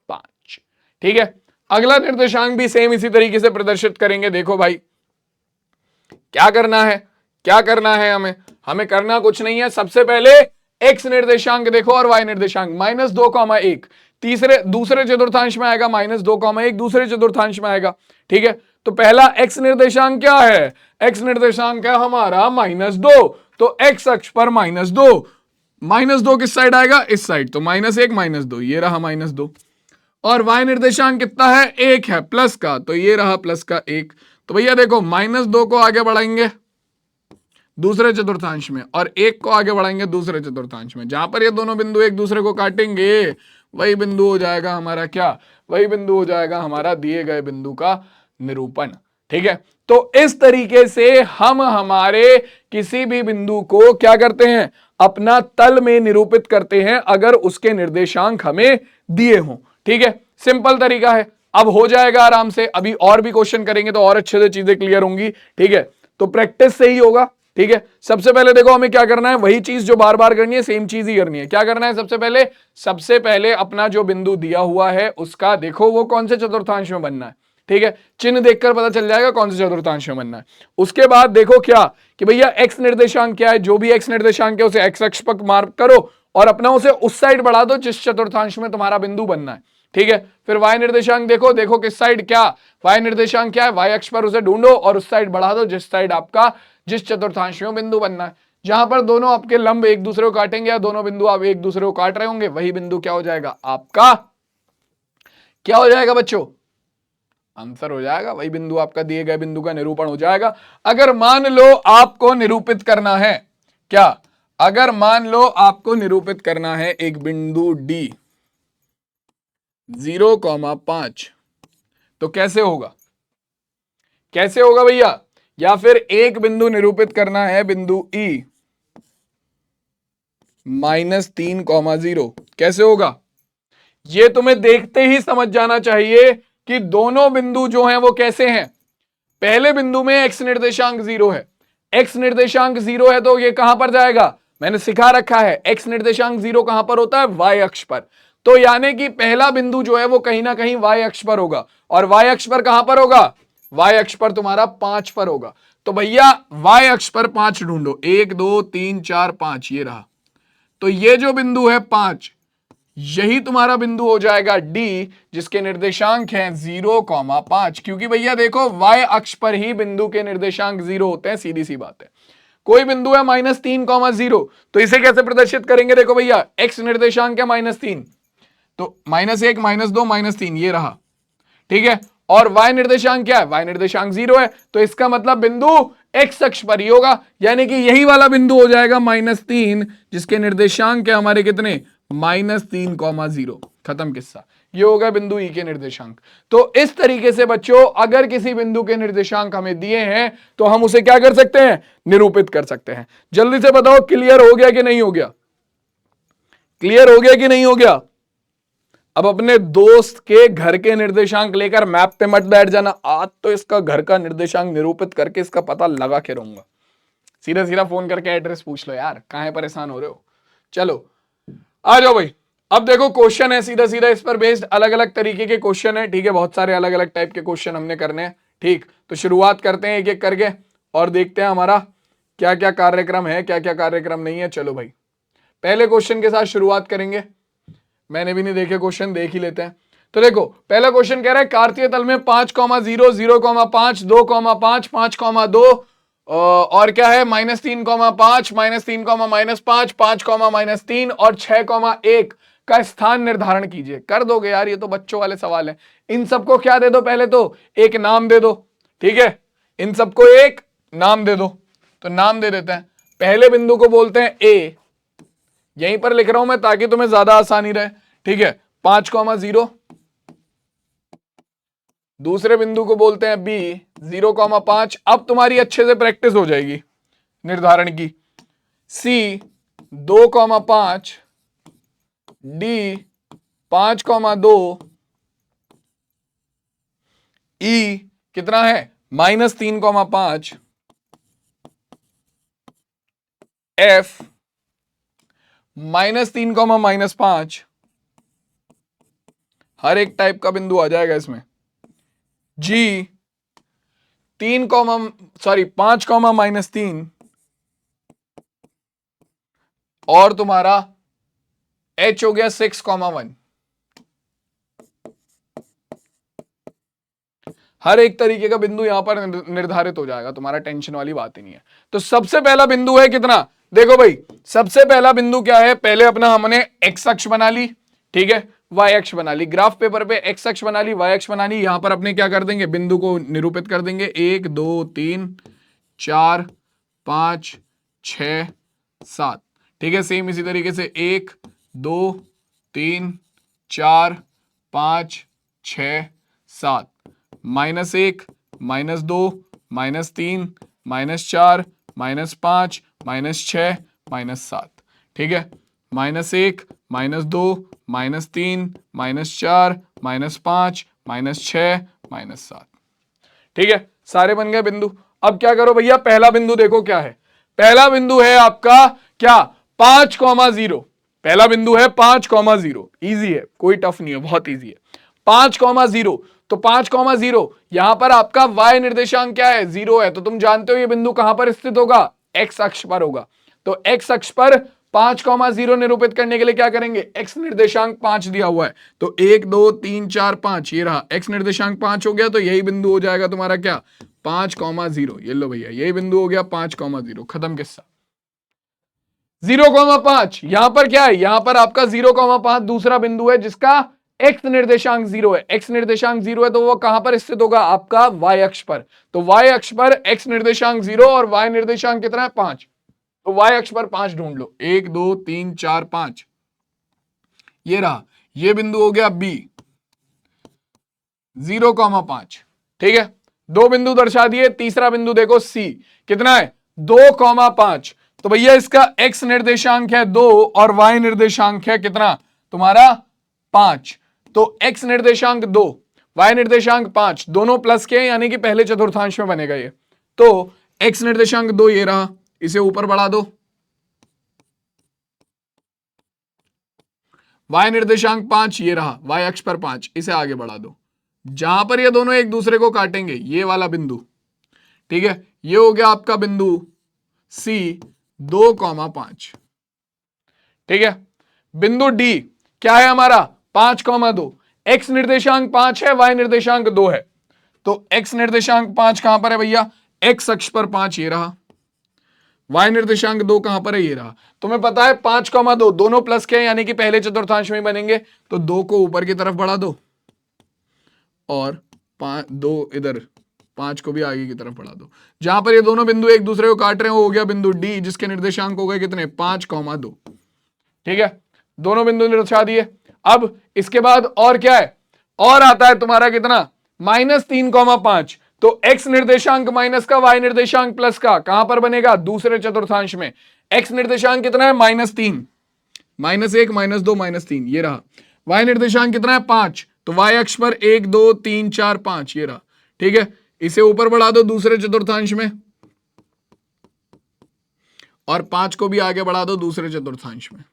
5। ठीक है, अगला निर्देशांक भी सेम इसी तरीके से प्रदर्शित करेंगे। देखो भाई क्या करना है, क्या करना है, हमें करना कुछ नहीं है। सबसे पहले एक्स निर्देशांक देखो और वाई निर्देशांक, -2, 1 दूसरे चतुर्थांश में आएगा, -2, 1 दूसरे चतुर्थांश में आएगा। ठीक है, तो पहला एक्स निर्देशांक क्या है, एक्स निर्देशांक है हमारा -2। तो एक्स अक्ष पर -2 किस साइड आएगा, इस साइड। तो -1, -2, ये रहा -2। और y निर्देशांक कितना है, 1 है प्लस का, तो ये रहा प्लस का 1। तो भैया देखो -2 को आगे बढ़ाएंगे दूसरे चतुर्थांश में और 1 को आगे बढ़ाएंगे दूसरे चतुर्थांश में। जहां पर ये दोनों बिंदु एक दूसरे को काटेंगे वही बिंदु हो जाएगा हमारा क्या, वही बिंदु हो जाएगा हमारा दिए गए बिंदु का निरूपण। ठीक है, तो इस तरीके से हम हमारे किसी भी बिंदु को क्या करते हैं, अपना तल में निरूपित करते हैं अगर उसके निर्देशांक हमें दिए हों। ठीक है, सिंपल तरीका है, अब हो जाएगा आराम से। अभी और भी क्वेश्चन करेंगे तो और अच्छे से चीजें क्लियर होंगी। ठीक है, तो प्रैक्टिस से ही होगा। ठीक है, सबसे पहले देखो हमें क्या करना है, वही चीज जो बार बार करनी है, सेम चीज ही करनी है। क्या करना है, सबसे पहले अपना जो बिंदु दिया हुआ है उसका देखो वो कौन से चतुर्थांश में बनना है। ठीक है, चिन्ह देखकर पता चल जाएगा कौन से चतुर्थांश में बनना है। उसके बाद देखो क्या कि भैया एक्स निर्देशांक क्या है, जो भी एक्स निर्देशांक है उसे एक्स अक्ष पर मार्क करो और अपना उसे उस साइड बढ़ा दो जिस चतुर्थांश में तुम्हारा बिंदु बनना है। ठीक है, फिर y निर्देशांक देखो किस साइड, क्या y निर्देशांक क्या है, y अक्ष पर उसे ढूंढो और उस साइड बढ़ा दो जिस साइड आपका जिस चतुर्थांश में बिंदु बनना है। जहां पर दोनों आपके लंब एक दूसरे को काटेंगे या दोनों बिंदु आप एक दूसरे को काट रहे होंगे वही बिंदु क्या हो जाएगा आपका, क्या हो जाएगा बच्चों, आंसर हो जाएगा, वही बिंदु आपका दिए गए बिंदु का निरूपण हो जाएगा। अगर मान लो आपको निरूपित करना है क्या, अगर मान लो आपको निरूपित करना है एक बिंदु D 0,5 तो कैसे होगा, कैसे होगा भैया, या फिर एक बिंदु निरूपित करना है बिंदु E -3,0 कैसे होगा, ये तुम्हें देखते ही समझ जाना चाहिए कि दोनों बिंदु जो हैं वो कैसे हैं। पहले बिंदु में x निर्देशांक 0 है, x निर्देशांक 0 है तो ये कहां पर जाएगा, मैंने सिखा रखा है x निर्देशांक 0 कहां पर होता है, y अक्ष पर। तो यानी कि पहला बिंदु जो है वो कहीं ना कहीं y अक्ष पर होगा और y अक्ष पर कहां पर होगा, y अक्ष पर तुम्हारा 5 पर होगा। तो भैया y अक्ष पर 5 ढूंढो, 1 2 3 4 5 ये रहा। तो ये जो बिंदु है 5 यही तुम्हारा बिंदु हो जाएगा D जिसके निर्देशांक हैं 0,5, क्योंकि भैया देखो y अक्ष पर ही बिंदु के निर्देशांक 0 होते हैं, सीधी सी बात है। कोई बिंदु है -3,0 तो इसे कैसे प्रदर्शित करेंगे, देखो भैया x निर्देशांक है -3 तो -1 -2 -3 ये रहा। ठीक है, और y निर्देशांक क्या है, y निर्देशांक 0 है तो इसका मतलब बिंदु x अक्ष पर ही होगा, यानी कि यही वाला बिंदु हो जाएगा -3 जिसके निर्देशांक है हमारे कितने, -3,0। खत्म किस्सा, ये होगा बिंदु E के निर्देशांक। तो इस तरीके से बच्चों अगर किसी बिंदु के निर्देशांक हमें दिए हैं तो हम उसे क्या कर सकते हैं, निरूपित कर सकते हैं। जल्दी से बताओ क्लियर हो गया कि नहीं हो गया, क्लियर हो गया कि नहीं हो गया। अब अपने दोस्त के घर के निर्देशांक लेकर मैप पे मत बैठ जाना, आज तो इसका घर का निर्देशांक निरूपित करके इसका पता लगा के रहूंगा। सीधा सीधा फोन करके एड्रेस पूछ लो यार, काहे परेशान हो रहे हो। चलो आ जाओ भाई, अब देखो क्वेश्चन है सीधा सीधा इस पर बेस्ड, अलग अलग तरीके के क्वेश्चन है। ठीक है, बहुत सारे अलग अलग टाइप के क्वेश्चन हमने करने हैं। ठीक, तो शुरुआत करते हैं एक एक करके और देखते हैं हमारा क्या क्या कार्यक्रम है, क्या क्या कार्यक्रम नहीं है। चलो भाई पहले क्वेश्चन के साथ शुरुआत करेंगे, मैंने भी नहीं देखे क्वेश्चन, देख ही लेते हैं। तो देखो पहला क्वेश्चन कह रहा है कार्तीय तल में 5,0 0,5 2,5 5,2 और क्या है -3,5 -3, -5 5, -3 और 6,1 का स्थान निर्धारण कीजिए। कर दोगे यार, ये तो बच्चों वाले सवाल है। इन सबको क्या दे दो, पहले तो एक नाम दे दो। ठीक है, इन सबको एक नाम दे दो, तो नाम दे देते हैं। पहले बिंदु को बोलते हैं ए, यहीं पर लिख रहा हूं मैं ताकि तुम्हें ज्यादा आसानी रहे। ठीक है, 5,0। दूसरे बिंदु को बोलते हैं बी 0,5। अब तुम्हारी अच्छे से प्रैक्टिस हो जाएगी निर्धारण की। सी 2,5, डी 5,2, ई कितना है -3,5, एफ -3, हर एक टाइप का बिंदु आ जाएगा इसमें। जी 5, -3 और तुम्हारा H हो गया 6,1। हर एक तरीके का बिंदु यहां पर निर्धारित हो जाएगा, तुम्हारा टेंशन वाली बात ही नहीं है। तो सबसे पहला बिंदु है कितना, देखो भाई सबसे पहला बिंदु क्या है, पहले अपना हमने x अक्ष बना ली। ठीक है, वाई अक्ष बना ली, ग्राफ पेपर पे एक्स अक्ष बना ली, वाई अक्ष बना ली। यहां पर अपने क्या कर देंगे, बिंदु को निरूपित कर देंगे, 1 2 3 4 5 6 7। ठीक है, सेम इसी तरीके से 1 2 3 4 5 6 7, -1 -2 -3 -4 -5 -6 -7। ठीक है, -1 -2 -3 -4 -5 -6 -7। ठीक है, सारे बन गए बिंदु। अब क्या करो भैया, पहला बिंदु देखो क्या है। पहला बिंदु है आपका क्या, 5,0। पहला बिंदु है 5,0। इजी है, कोई टफ नहीं है, बहुत इजी है। 5,0 तो 5,0 यहां पर आपका y निर्देशांक क्या है, 0 है। तो तुम जानते हो ये बिंदु कहां पर स्थित होगा, x अक्ष पर होगा। तो x अक्ष पर 5,0 निरूपित करने के लिए क्या करेंगे, x निर्देशांक 5 दिया हुआ है। तो 1 2 3 4 5 ये रहा, x निर्देशांक 5 हो गया। तो यही बिंदु हो जाएगा तुम्हारा क्या, 5,0। ये लो भैया, यही बिंदु हो गया 5,0। खत्म किस्सा। 0,5 यहां पर क्या है, यहां पर आपका 0,5 दूसरा बिंदु है जिसका x निर्देशांक 0 है। x निर्देशांक 0 है तो वो कहां पर स्थित होगा, आपका y अक्ष पर। तो y अक्ष पर x निर्देशांक 0 और y निर्देशांक कितना है, 5। तो y अक्ष पर 5 ढूंढ लो, 1 2 3 4 5। ये रहा, ये बिंदु हो गया b, 0,5। ठीक है, दो बिंदु दर्शा दिए। तीसरा बिंदु देखो c, कितना है, 2,5। तो भैया इसका x निर्देशांक है 2 और y निर्देशांक है कितना तुम्हारा, 5। तो x निर्देशांक 2, y निर्देशांक 5, दोनों प्लस के यानी कि पहले चतुर्थांश में बनेगा ये। तो x निर्देशांक 2 ये रहा, इसे ऊपर बढ़ा दो। y निर्देशांक 5 ये रहा, y अक्ष पर 5, इसे आगे बढ़ा दो। जहां पर ये दोनों एक दूसरे को काटेंगे, ये वाला बिंदु, ठीक है, ये हो गया आपका बिंदु C, 2,5। ठीक है, बिंदु D क्या है हमारा, 5,2। x निर्देशांक 5 है, y निर्देशांक 2 है। तो x निर्देशांक 5 कहां पर है भैया, x अक्ष पर 5 ये रहा, y निर्देशांक 2 कहां पर है, ये रहा। तुम्हें पता है 5,2 दोनों प्लस के यानी कि पहले चतुर्थांश में बनेंगे। तो 2 को ऊपर की तरफ बढ़ा दो और 2 इधर, 5 को भी आगे की तरफ बढ़ा दो। जहां पर ये दोनों बिंदु एक दूसरे को काट रहे हैं वो हो गया बिंदु D, जिसके निर्देशांक हो गए कितने, 5,2। ठीक है, दोनों बिंदु दर्शा दिए। अब इसके बाद और क्या है, और आता है तुम्हारा कितना, -3,5। तो x निर्देशांक माइनस का, y निर्देशांक प्लस का कहां पर बनेगा, दूसरे चतुर्थांश में। x निर्देशांक कितना है, -3, -1 -2 -3 ये रहा। y निर्देशांक कितना है, 5। तो y अक्ष पर 1 2 3 4 5 ये रहा। ठीक है, इसे ऊपर बढ़ा दो दूसरे चतुर्थांश में और 5 को भी आगे बढ़ा दो दूसरे चतुर्थांश में।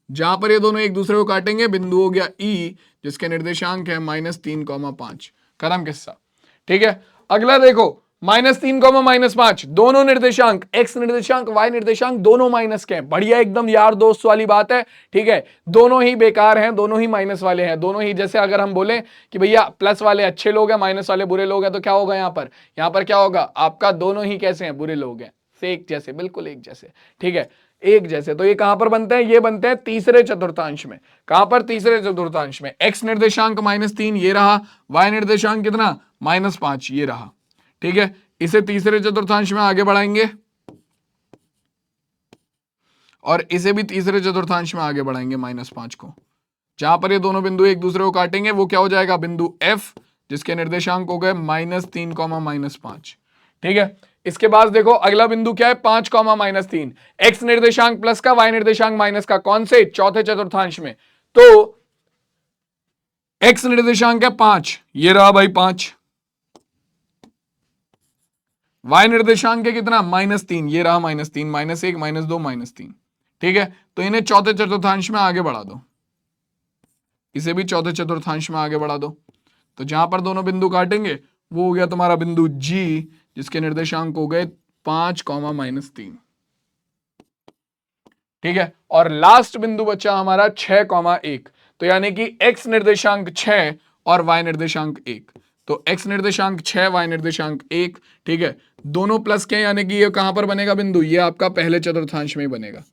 जहां पर ये दोनों एक दूसरे को काटेंगे बिंदु हो गया E, जिसके निर्देशांक है -3,5। खत्म किस्सा। ठीक है, अगला देखो, -3, -5 दोनों निर्देशांक, x निर्देशांक y निर्देशांक दोनों माइनस के हैं। बढ़िया, एकदम यार दोस्त वाली बात है। ठीक है, दोनों ही बेकार हैं, दोनों ही माइनस वाले हैं, दोनों ही। जैसे अगर हम बोले कि भैया प्लस वाले अच्छे लोग हैं, माइनस वाले बुरे लोग हैं, तो क्या होगा यहाँ पर क्या होगा आपका, दोनों ही कैसे हैं, बुरे लोग हैं, से एक जैसे, बिल्कुल एक जैसे। ठीक है, एक जैसे। तो ये कहां पर बनते हैं, ये बनते हैं तीसरे चतुर्थांश में। कहां पर, तीसरे चतुर्थांश में। x निर्देशांक -3 ये रहा, y निर्देशांक कितना, -5 ये रहा। ठीक है, इसे तीसरे चतुर्थांश में आगे बढ़ाएंगे और इसे भी तीसरे चतुर्थांश में आगे बढ़ाएंगे -5 को। जहां पर ये दोनों बिंदु एक दूसरे को काटेंगे वो क्या हो जाएगा, बिंदु F, जिसके निर्देशांक हो गए -3, -5। ठीक है, इसके बाद देखो अगला बिंदु क्या है, 5, -3। x निर्देशांक प्लस का, y निर्देशांक माइनस का, कौन से, चौथे चतुर्थांश में। तो x निर्देशांक है 5, ये रहा भाई 5। y निर्देशांक है कितना, -3, ये रहा -3, -1 -2 -3। ठीक है, तो इन्हें चौथे चतुर्थांश में आगे बढ़ा दो, इसे भी चौथे चतुर्थांश में आगे बढ़ा दो। तो जहां पर दोनों बिंदु काटेंगे वो हो गया तुम्हारा बिंदु G, जिसके निर्देशांक हो गए 5, -3। ठीक है, और लास्ट बिंदु बचा हमारा 6,1। तो यानी कि x निर्देशांक 6 और y निर्देशांक 1। तो x निर्देशांक 6, y निर्देशांक 1। ठीक है, दोनों प्लस के यानी कि ये कहां पर बनेगा बिंदु, ये आपका पहले चतुर्थांश में ही बनेगा।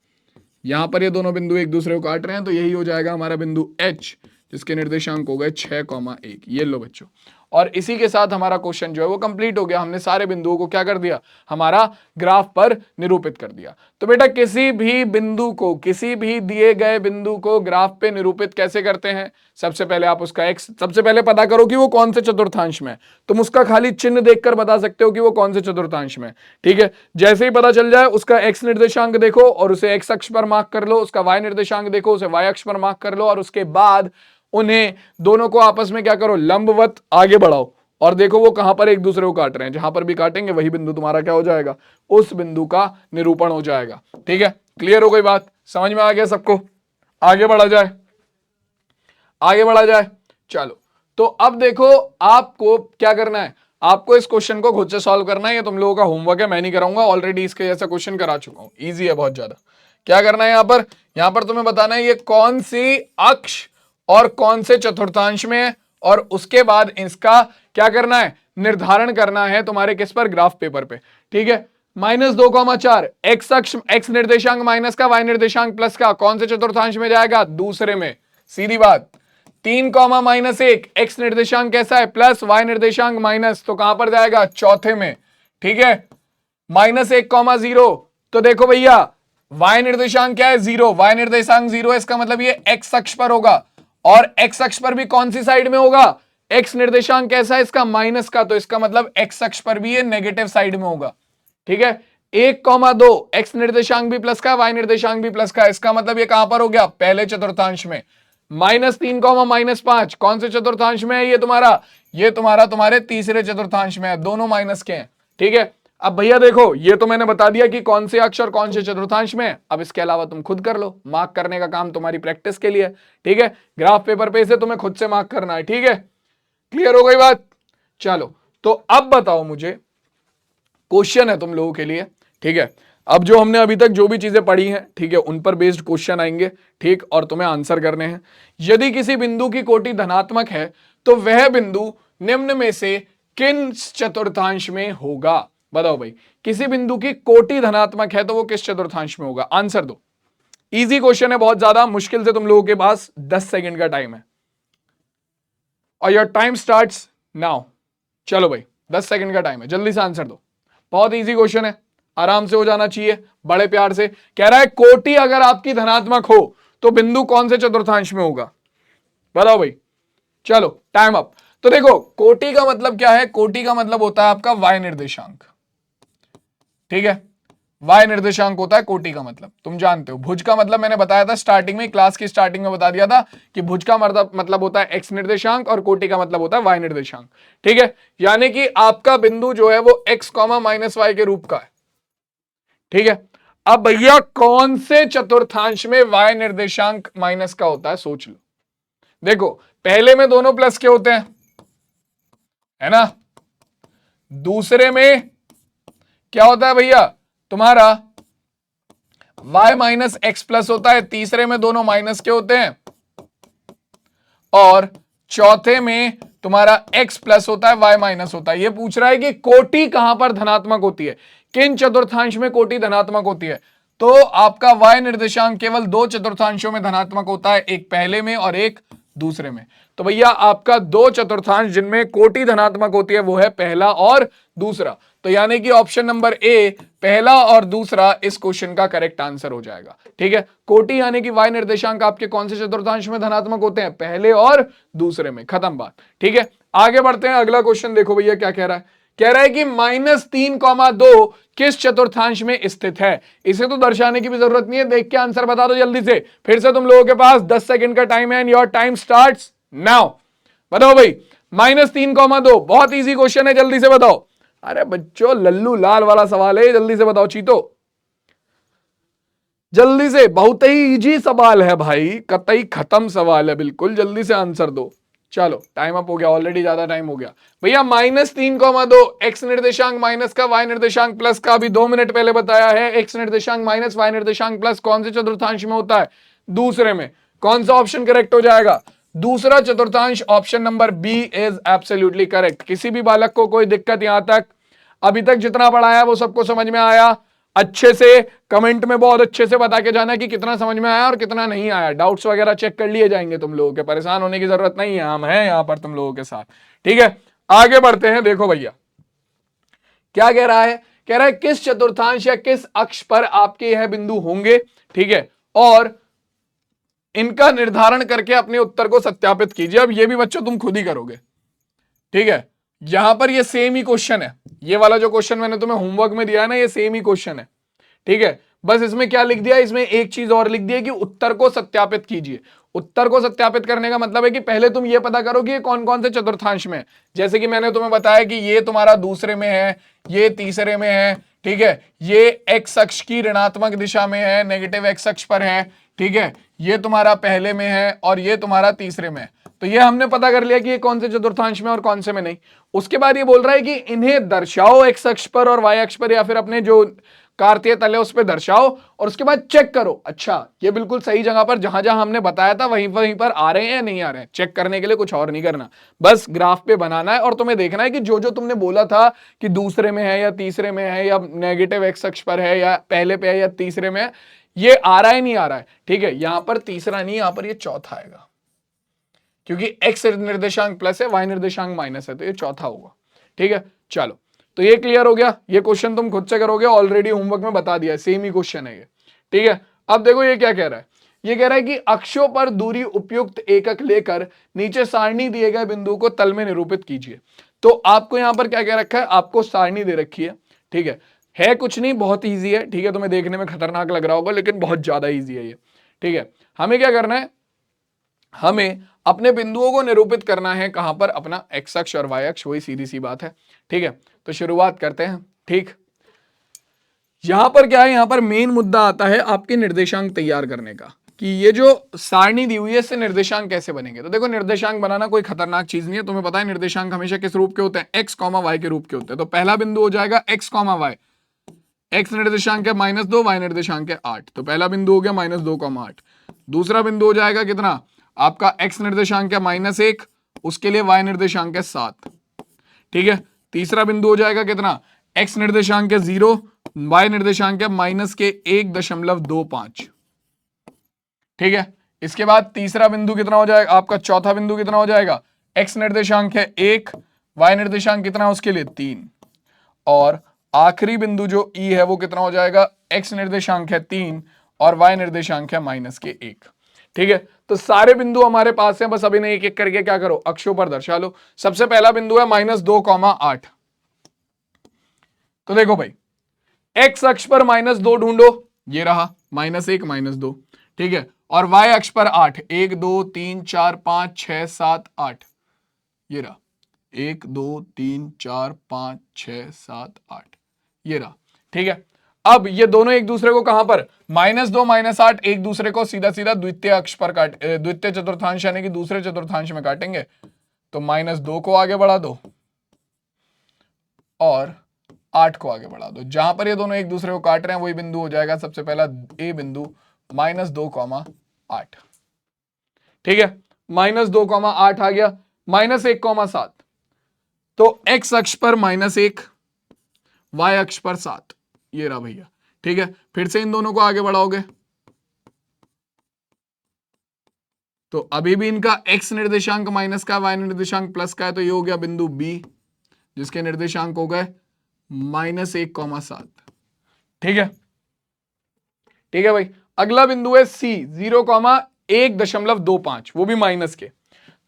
यहां पर ये दोनों बिंदु एक दूसरे को काट रहे हैं, तो यही हो जाएगा हमारा बिंदु H, जिसके निर्देशांक हो गए 6,1। ये लो बच्चों, और इसी के साथ हमारा क्वेश्चन जो है वो कंप्लीट हो गया। हमने सारे बिंदुओं को क्या कर दिया, हमारा ग्राफ पर निरूपित कर दिया। तो बेटा किसी भी बिंदु को, किसी भी दिए गए बिंदु को ग्राफ पे निरूपित कैसे करते हैं? सबसे पहले आप उसका एक्स, सबसे पहले पता करो कि वो कौन से चतुर्थांश में है। तुम उसका खाली चिन्ह देखकर बता सकते हो कि वो कौन से चतुर्थांश में है। ठीक है, जैसे ही पता चल जाए उसका एक्स निर्देशांक देखो और उसे एक्स अक्ष पर मार्क कर लो, उसका वाई निर्देशांक देखो, उसे वाई अक्ष पर मार्क कर लो, और उसके बाद उन्हें दोनों को आपस में क्या करो, लंबवत आगे बढ़ाओ और देखो वो कहां पर एक दूसरे को काट रहे हैं। जहां पर भी काटेंगे वही बिंदु तुम्हारा क्या हो जाएगा, उस बिंदु का निरूपण हो जाएगा। ठीक है, क्लियर हो गई बात, समझ में आ गया सबको? आगे बढ़ा जाए, आगे बढ़ा जाए। चलो, तो अब देखो आपको क्या करना है, आपको इस क्वेश्चन को खुद से सॉल्व करना है। ये तुम लोगों का होमवर्क है, मैं नहीं कराऊंगा, ऑलरेडी इसके जैसा क्वेश्चन करा चुका हूं, इजी है बहुत ज्यादा। क्या करना है यहां पर तुम्हें बताना है ये कौन सी अक्ष और कौन से चतुर्थांश में है, और उसके बाद इसका क्या करना है, निर्धारण करना है तुम्हारे किस पर, ग्राफ पेपर पे। ठीक है, -2,4 एक्स अक्ष, एक्स निर्देशांक माइनस का, वाई निर्देशांक प्लस का, कौन से चतुर्थांश में जाएगा, दूसरे में, सीधी बात। 3,-1 एक्स निर्देशांक कैसा है, प्लस, वाई निर्देशांक माइनस, तो कहां पर जाएगा, चौथे में। ठीक है, -1,0 तो देखो भैया वाई निर्देशांक क्या है, 0, वाई निर्देशांक 0 है, इसका मतलब ये एक्स अक्ष पर होगा, और एक्स अक्ष पर भी कौन सी साइड में होगा, एक्स निर्देशांक कैसा है इसका, माइनस का, तो इसका मतलब एक्स अक्ष पर भी ये नेगेटिव साइड में होगा। ठीक है, 1,2 एक्स निर्देशांक भी प्लस का, वाई निर्देशांक भी प्लस का, इसका मतलब ये कहां पर हो गया, पहले चतुर्थांश में। -3,-5 कौन से चतुर्थांश में है, ये तुम्हारा तुम्हारे तीसरे चतुर्थांश में है, दोनों माइनस के हैं। ठीक है, अब भैया देखो ये तो मैंने बता दिया कि कौन से अक्षर कौन से चतुर्थांश में है। अब इसके अलावा तुम खुद कर लो, मार्क करने का काम तुम्हारी प्रैक्टिस के लिए। ठीक है, ग्राफ पेपर पे इसे तुम्हें खुद से मार्क करना है। ठीक है, क्लियर हो गई बात? चलो, तो अब बताओ मुझे, क्वेश्चन है तुम लोगों के लिए। ठीक है, अब जो हमने अभी तक जो भी चीजें पढ़ी हैं, ठीक है, उन पर बेस्ड क्वेश्चन आएंगे। ठीक, और तुम्हें आंसर करने हैं। यदि किसी बिंदु की कोटि धनात्मक है तो वह बिंदु निम्न में से किन चतुर्थांश में होगा? बताओ भाई, किसी बिंदु की कोटि धनात्मक है तो वो किस चतुर्थांश में होगा? आंसर दो। इजी क्वेश्चन है, बहुत ज्यादा मुश्किल से तुम लोगों के पास 10 सेकंड का टाइम है, और योर टाइम स्टार्ट्स नाउ। चलो भाई, 10 सेकंड का टाइम है, जल्दी से आंसर दो। बहुत इजी क्वेश्चन है, आराम से हो जाना चाहिए, बड़े प्यार से। कह रहा है कोटि अगर आपकी धनात्मक हो तो बिंदु कौन से चतुर्थांश में होगा? बताओ भाई, चलो टाइम अप। तो देखो, कोटि का मतलब क्या है, कोटि का मतलब होता है आपका वाई निर्देशांक। ठीक है, वाई निर्देशांक होता है कोटि का मतलब, तुम जानते हो। भुज का मतलब मैंने बताया था स्टार्टिंग में, क्लास की स्टार्टिंग में बता दिया था कि भुज का मतलब होता है एक्स निर्देशांक और कोटि का मतलब होता है वाई निर्देशांक। ठीक है, यानी कि आपका बिंदु जो है वो x, -y के रूप का है। ठीक है, अब भैया कौन से चतुर्थांश में y निर्देशांक माइनस का होता है, सोच लो। देखो, पहले में दोनों प्लस के होते हैं, है ना, दूसरे में क्या होता है भैया तुम्हारा y माइनस एक्स प्लस होता है, तीसरे में दोनों माइनस के होते हैं, और चौथे में तुम्हारा x प्लस होता है, y माइनस होता है। ये पूछ रहा है कि कोटि कहां पर धनात्मक होती है, किन चतुर्थांश में कोटि धनात्मक होती है? तो आपका y निर्देशांक केवल 2 चतुर्थांशों में धनात्मक होता है, एक पहले में और एक दूसरे में। तो भैया आपका 2 चतुर्थांश जिनमें कोटि धनात्मक होती है वो है पहला और दूसरा। तो यानी कि ऑप्शन नंबर ए, पहला और दूसरा, इस क्वेश्चन का करेक्ट आंसर हो जाएगा। ठीक है, कोटि यानी कि वाई निर्देशांक आपके कौन से चतुर्थांश में धनात्मक होते हैं, पहले और दूसरे में, खत्म बात। ठीक है, आगे बढ़ते हैं, अगला क्वेश्चन देखो भैया क्या कह रहा है। कह रहा है कि -3,2 किस चतुर्थांश में स्थित है? इसे तो दर्शाने की भी जरूरत नहीं है, देख के आंसर बता दो जल्दी से। फिर से तुम लोगों के पास 10 सेकंड का टाइम है, and your time starts now. बताओ भाई, -3,2, बहुत इजी क्वेश्चन है, जल्दी से बताओ। अरे बच्चों, लल्लू लाल वाला सवाल है, जल्दी से बताओ चीतो, जल्दी से, बहुत ही इजी सवाल है भाई, कतई खत्म सवाल है, बिल्कुल जल्दी से आंसर दो। चलो टाइम अप हो गया, ऑलरेडी ज्यादा टाइम हो गया भैया। -3,2 एक्स निर्देशांक माइनस का, वाई निर्देशांक प्लस का, अभी 2 मिनट पहले बताया है। एक्स निर्देशांक माइनस वाई निर्देशांक प्लस कौन से चतुर्थांश में होता है? दूसरे में। कौन सा ऑप्शन करेक्ट हो जाएगा? दूसरा चतुर्थांश, option number B is absolutely correct. किसी भी बालक को कोई दिक्कत यहां तक, अभी तक जितना पढ़ाया वो सबको समझ में आया? अच्छे से कमेंट में बहुत अच्छे से बता के जाना कि कितना समझ में आया और कितना नहीं आया। डाउट्स वगैरह चेक कर लिए जाएंगे तुम लोगों के, परेशान होने की जरूरत नहीं है, हम हैं यहां पर तुम लोगों के साथ। ठीक है, आगे बढ़ते हैं। देखो भैया क्या कह रहा है, कह रहा है किस चतुर्थांश या किस अक्ष पर आपके यह बिंदु होंगे। ठीक है, और इनका निर्धारण करके अपने उत्तर को सत्यापित कीजिए। अब ये भी बच्चों तुम खुद ही करोगे। ठीक है, यहां पर ये सेम ही क्वेश्चन है, ये वाला जो क्वेश्चन मैंने तुम्हें होमवर्क में दिया है ना, ये सेम ही क्वेश्चन है। ठीक है, बस इसमें क्या लिख दिया, इसमें एक चीज और लिख दी है कि उत्तर को सत्यापित कीजिए। उत्तर को सत्यापित करने का मतलब है कि पहले तुम ये पता करो कि ये कौन कौन से चतुर्थांश में है। जैसे कि मैंने तुम्हें बताया कि ये तुम्हारा दूसरे में है, ये तीसरे में है। ठीक है, ये एक्स अक्ष की ऋणात्मक दिशा में है, नेगेटिव एक्स अक्ष पर है। ठीक है, ये तुम्हारा पहले में है और ये तुम्हारा तीसरे में है। तो ये हमने पता कर लिया कि ये कौन से चतुर्थांश में और कौन से में नहीं। उसके बाद ये बोल रहा है कि इन्हें दर्शाओ एक्स अक्ष पर और वाई अक्ष पर, या फिर अपने जो कार्तीय तल है उस पर दर्शाओ, और उसके बाद चेक करो अच्छा ये बिल्कुल सही जगह पर जहां जहां हमने बताया था वहीं वहीं पर आ रहे हैं या नहीं आ रहे हैं। चेक करने के लिए कुछ और नहीं करना, बस ग्राफ पे बनाना है और तुम्हें देखना है कि जो जो तुमने बोला था कि दूसरे में है या तीसरे में है या नेगेटिव एक्स अक्ष पर है या पहले पे है या तीसरे में है, ये आ रहा है नहीं आ रहा है। ठीक है, यहां पर तीसरा नहीं, यहां पर ये चौथा आएगा, क्योंकि एक्स निर्देशांक प्लस है, वाई निर्देशांक माइनस है, तो ये चौथा होगा। ठीक है, चलो तो ये क्लियर हो गया। ये क्वेश्चन तुम खुद से करोगे, ऑलरेडी होमवर्क में बता दिया है, सेम ही क्वेश्चन है ये। ठीक है, अब देखो ये क्या कह रहा है, ये कह रहा है कि अक्षों पर दूरी उपयुक्त एकक लेकर नीचे सारणी दिए गए बिंदु को तल में निरूपित कीजिए। तो आपको यहां पर क्या कह रखा है, आपको सारणी दे रखी है। ठीक है कुछ नहीं, बहुत ईजी है। ठीक है, तुम्हें देखने में खतरनाक लग रहा होगा लेकिन बहुत ज्यादा ईजी है ये। ठीक है, हमें क्या करना है, हमें अपने बिंदुओं को निरूपित करना है कहां पर, अपना एक्स अक्ष और वाई अक्ष, वही सीधी सी बात है। ठीक है, तो शुरुआत करते हैं। ठीक, यहां पर क्या है, यहां पर मेन मुद्दा आता है आपके निर्देशांक तैयार करने का, कि ये जो सारणी दी हुई है इससे निर्देशांक कैसे बनेंगे। तो देखो निर्देशांक बनाना कोई खतरनाक चीज नहीं है, तुम्हें पता है निर्देशांक हमेशा किस रूप के होते हैं, एक्स कॉमा वाई के रूप के होते हैं। तो पहला बिंदु हो जाएगा एक्स कॉमा वाई, एक्स निर्देशांक है -2, वाई निर्देशांक है 8, तो पहला बिंदु हो गया -2,8। दूसरा बिंदु हो जाएगा कितना, आपका एक्स निर्देशांक है -1, उसके लिए वाई निर्देशांक है 7। ठीक है, तीसरा बिंदु हो जाएगा कितना, एक्स निर्देशांक है 0, वाई निर्देशांक है -1.25। ठीक है, इसके बाद तीसरा बिंदु कितना हो जाएगा, आपका चौथा बिंदु कितना हो जाएगा, एक्स निर्देशांक है 1, वाई निर्देशांक कितना है उसके लिए 3, और आखिरी बिंदु जो ई है वो कितना हो जाएगा, एक्स निर्देशांक है 3 और वाई निर्देशांक है -1। ठीक है, तो सारे बिंदु हमारे पास हैं, बस अभी नहीं एक एक करके क्या करो, अक्षों पर दर्शा लो। सबसे पहला बिंदु है -2,8। तो देखो भाई एक्स अक्ष पर -2 ढूंढो, ये रहा -1 -2। ठीक है, और वाई अक्ष पर 8, 1 2 3 4 5 6 7 8, ये रहा 1 2 3 4 5 6 7 8, ये रहा। ठीक है, अब ये दोनों एक दूसरे को कहां पर, -2 -8 एक दूसरे को सीधा सीधा द्वितीय अक्ष पर द्वितीय चतुर्थांश यानी कि दूसरे चतुर्थांश में काटेंगे। तो -2 को आगे बढ़ा दो और 8 को आगे बढ़ा दो, जहां पर ये दोनों एक दूसरे को काट रहे हैं वही बिंदु हो जाएगा सबसे पहला ए बिंदु -2,8। ठीक है, -2,8 आ गया, -1,7। तो एक्स अक्ष पर -1, वाई अक्ष पर 7, ये रहा भैया। ठीक है, फिर से इन दोनों को आगे बढ़ाओगे तो अभी भी इनका एक्स निर्देशांक माइनस का, वाई निर्देशांक प्लस का है, तो ये हो गया बिंदु बी जिसके निर्देशांक हो गए -1,7। ठीक है, ठीक है भाई। अगला बिंदु है सी 0,1.25, वो भी माइनस के।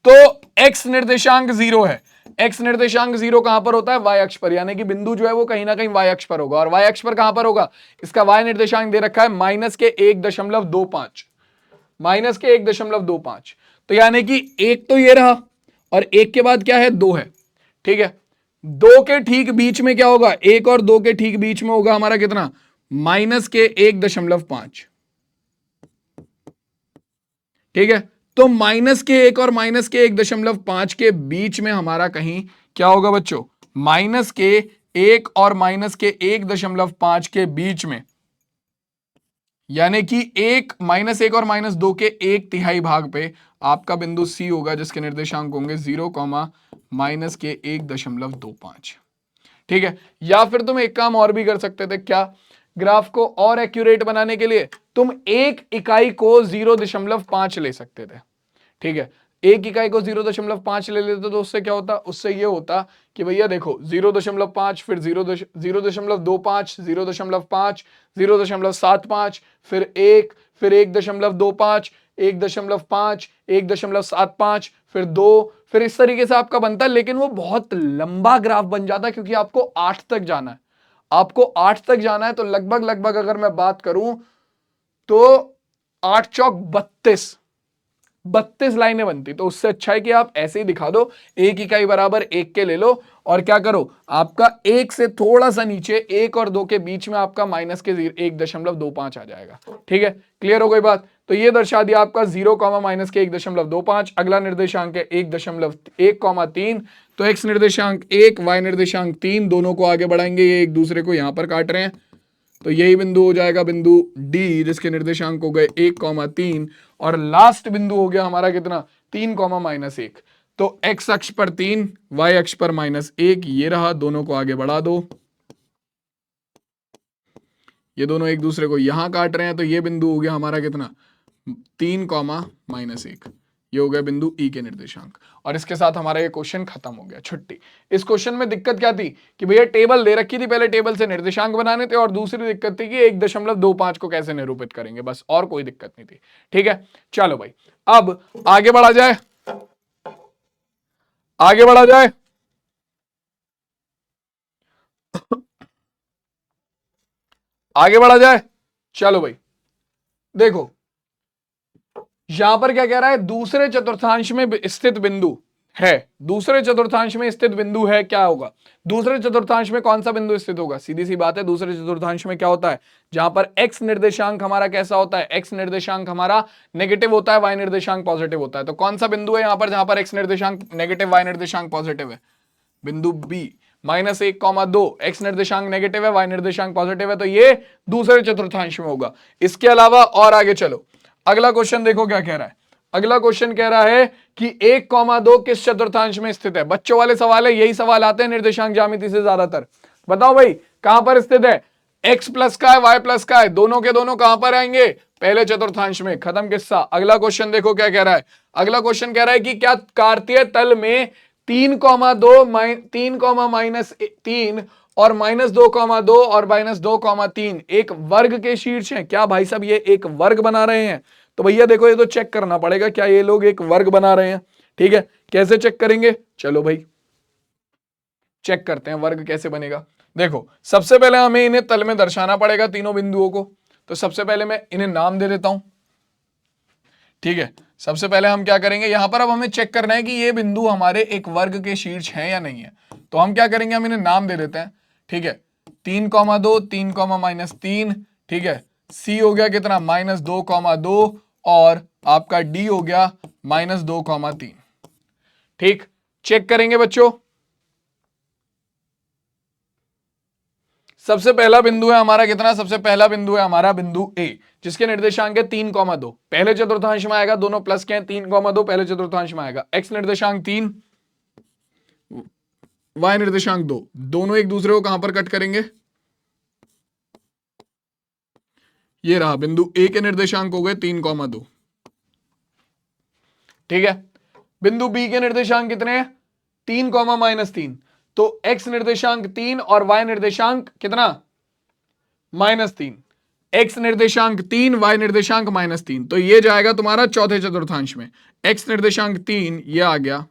तो एक्स निर्देशांक 0 है, एक्स निर्देशांक 0 कहां पर होता है, वाई अक्ष पर, यानी कि बिंदु जो है वो कहीं ना कहीं वाई अक्ष पर होगा। और वाई अक्ष पर कहां पर होगा, इसका वाई निर्देशांक दे रखा है -1.25, -1.25। तो यानी कि एक तो ये रहा और एक के बाद क्या है, 2 है। ठीक है, 2 के ठीक बीच में क्या होगा, 1 और 2 के ठीक बीच में होगा हमारा कितना, -1.5। ठीक है, तो -1 और -1.5 के बीच में हमारा कहीं क्या होगा बच्चों, -1 और -1.5 के बीच में, यानी कि -1 और -2 के 1/3 भाग पे आपका बिंदु सी होगा जिसके निर्देशांक होंगे 0, -1.25। ठीक है, या फिर तुम एक काम और भी कर सकते थे, क्या ग्राफ को और एक्यूरेट बनाने के लिए तुम एक इकाई को 0.5 ले सकते थे, ठीक है, एक इकाई को 0.5 ले लेते तो उससे क्या होता, उससे ये होता कि भैया देखो 0.5 फिर 0.25 0.5 0.75 फिर 1 फिर 1.25 1.5 1.75 फिर 2 फिर इस तरीके से आपका बनता है, लेकिन वो बहुत लंबा ग्राफ बन जाता है क्योंकि आपको 8 तक जाना है, आपको 8 तक जाना है। तो लगभग लगभग अगर मैं बात करूं तो 8 चौक 32 लाइनें बनती। तो उससे अच्छा है कि आप ऐसे ही दिखा दो, एक इकाई बराबर एक के ले लो और क्या करो, आपका एक से थोड़ा सा नीचे 1 और 2 के बीच में आपका माइनस के 1.25 आ जाएगा, ठीक है, क्लियर हो गई बात। तो ये दर्शा दिया आपका 0 माइनस के 1.25। अगला निर्देशांक है 1.1,3। तो एक्स निर्देशांक 1 वाई निर्देशांक 3 दोनों को आगे बढ़ाएंगे, ये एक दूसरे को यहां पर काट रहे हैं, तो यही बिंदु हो जाएगा बिंदु डी, जिसके निर्देशांक हो गए 1,3 और लास्ट बिंदु हो गया हमारा कितना 3,-1। तो एक्स अक्ष पर 3 वाई अक्ष पर -1, ये रहा, दोनों को आगे बढ़ा दो, ये दोनों एक दूसरे को यहां काट रहे हैं, तो ये बिंदु हो गया हमारा कितना 3,-1, ये हो गया बिंदु ई के निर्देशांक। और इसके साथ हमारा ये क्वेश्चन खत्म हो गया, छुट्टी। इस क्वेश्चन में दिक्कत क्या थी कि भैया टेबल दे रखी थी, पहले टेबल से निर्देशांक बनाने थे, और दूसरी दिक्कत थी कि 1.25 को कैसे निरूपित करेंगे, बस, और कोई दिक्कत नहीं थी, ठीक है। चलो भाई अब आगे बढ़ा जाए, आगे बढ़ा जाए। आगे बढ़ा जाए, चलो भाई देखो यहां पर क्या कह रहा है, दूसरे चतुर्थांश में स्थित बिंदु है, दूसरे चतुर्थांश में स्थित बिंदु है, क्या होगा दूसरे चतुर्थांश में कौन सा बिंदु स्थित होगा, सीधी सी बात है, दूसरे चतुर्थांश में क्या होता है, जहां पर एक्स निर्देशांक हमारा कैसा होता है, एक्स निर्देशांक हमारा नेगेटिव होता है, वाई निर्देशांक पॉजिटिव होता है। तो कौन सा बिंदु है यहां पर जहां पर एक्स निर्देशांक नेगेटिव वाई निर्देशांक पॉजिटिव है, बिंदु बी, -1,2, एक्स निर्देशांक नेगेटिव है वाई निर्देशांक पॉजिटिव है, तो ये दूसरे चतुर्थांश में होगा। इसके अलावा और आगे चलो, अगला क्वेश्चन देखो क्या कह रहा है, अगला क्वेश्चन कह रहा है कि 1,2 किस चतुर्थांश में स्थित है। बच्चों वाले सवाल है, यही सवाल आते हैं निर्देशांक ज्यामिति से ज्यादातर। बताओ भाई कहां पर स्थित है, x प्लस का है वाई प्लस का है, दोनों के दोनों कहां पर आएंगे, पहले चतुर्थांश में, खत्म किस्सा। अगला क्वेश्चन देखो क्या कह रहा है, अगला क्वेश्चन कह रहा है कि क्या कार्तीय तल में 3,2 -3 और -2,2 और -2,3 एक वर्ग के शीर्ष हैं। क्या भाई साहब ये एक वर्ग बना रहे हैं, तो भैया देखो ये तो चेक करना पड़ेगा क्या ये लोग एक वर्ग बना रहे हैं, ठीक है, कैसे चेक करेंगे, चलो भाई चेक करते हैं वर्ग कैसे बनेगा। देखो सबसे पहले हमें इन्हें तल में दर्शाना पड़ेगा तीनों बिंदुओं को, तो सबसे पहले मैं इन्हें नाम दे देता हूं, ठीक है। सबसे पहले हम क्या करेंगे, यहां पर अब हमें चेक करना है कि ये बिंदु हमारे एक वर्ग के शीर्ष हैं या नहीं है, तो हम क्या करेंगे, हम इन्हें नाम दे देते हैं, ठीक है। 3,2 3,-3, ठीक है, सी हो गया कितना -2,2 और आपका डी हो गया -2,3, ठीक। चेक करेंगे बच्चों, सबसे पहला बिंदु है हमारा कितना, सबसे पहला बिंदु है हमारा बिंदु ए, जिसके निर्देशांक है 3,2, पहले चतुर्थांश में आएगा, दोनों प्लस के हैं, 3,2 पहले चतुर्थांश में आएगा, एक्स निर्देशांक 3 वाई निर्देशांक 2, दोनों एक दूसरे को कहां पर कट करेंगे, ये रहा बिंदु ए के निर्देशांक हो गए 3,2, ठीक है। बिंदु बी के निर्देशांक कितने हैं, 3,-3, तो x निर्देशांक 3 और y निर्देशांक कितना -3, x निर्देशांक 3 y निर्देशांक -3, तो ये जाएगा तुम्हारा चौथे चतुर्थांश में, x निर्देशांक 3 ये आ गया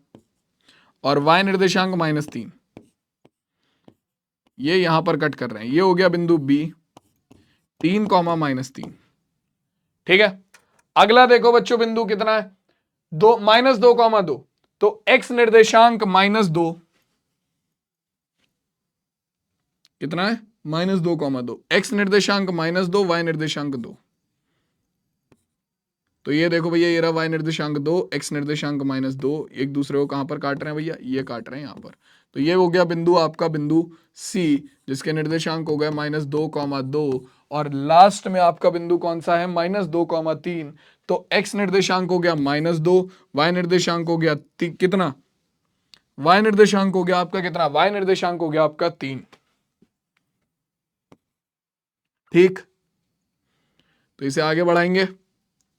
और y निर्देशांक -3 ये यहां पर कट कर रहे हैं, ये हो गया बिंदु b 3,-3, ठीक है। अगला देखो बच्चों बिंदु कितना है, -2,2, तो x निर्देशांक -2 कितना है, -2,2, x निर्देशांक -2 y निर्देशांक 2, तो ये देखो भैया ये रहा y निर्देशांक 2 x निर्देशांक -2, एक दूसरे को कहां पर काट रहे हैं भैया, ये काट रहे हैं यहां पर, तो ये हो गया बिंदु आपका बिंदु C, जिसके निर्देशांक हो गए -2,2 और लास्ट में आपका बिंदु कौन सा है, -2,3, तो x निर्देशांक हो गया -2, y निर्देशांक हो गया कितना, y निर्देशांक हो गया आपका कितना, y निर्देशांक हो गया आपका 3, ठीक, तो इसे आगे बढ़ाएंगे,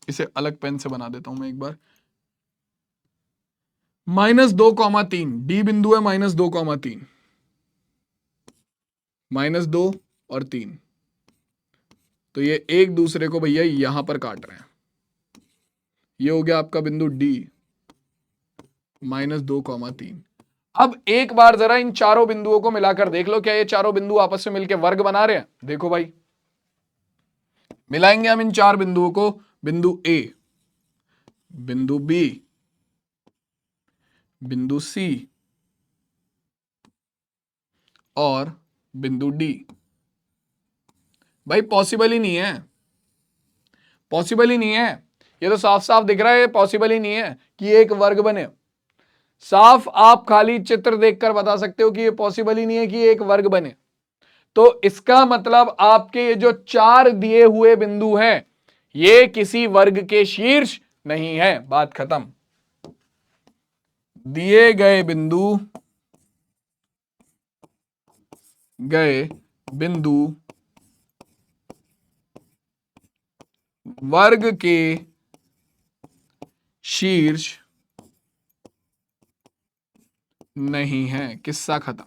इसे अलग पेन से बना देता हूं मैं एक बार। -2,3 डी बिंदु है, -2,3, -2 और 3, तो ये एक दूसरे को भैया यहां पर काट रहे हैं। ये हो गया आपका बिंदु डी, -2,3। अब एक बार जरा इन चारों बिंदुओं को मिलाकर देख लो, क्या ये चारों बिंदु आपस में मिलकर वर्ग बना रहे हैं? देखो भाई, मिलाएंगे हम इन चार बिंदुओं को, बिंदु ए, बिंदु बी, बिंदु सी और बिंदु डी। भाई पॉसिबल ही नहीं है, पॉसिबल ही नहीं है, ये तो साफ साफ दिख रहा है, ये पॉसिबल ही नहीं है कि एक वर्ग बने। साफ आप खाली चित्र देखकर बता सकते हो कि ये पॉसिबल ही नहीं है कि एक वर्ग बने। तो इसका मतलब आपके ये जो चार दिए हुए बिंदु हैं, ये किसी वर्ग के शीर्ष नहीं है, बात खत्म। दिए गए बिंदु वर्ग के शीर्ष नहीं है, किस्सा खत्म,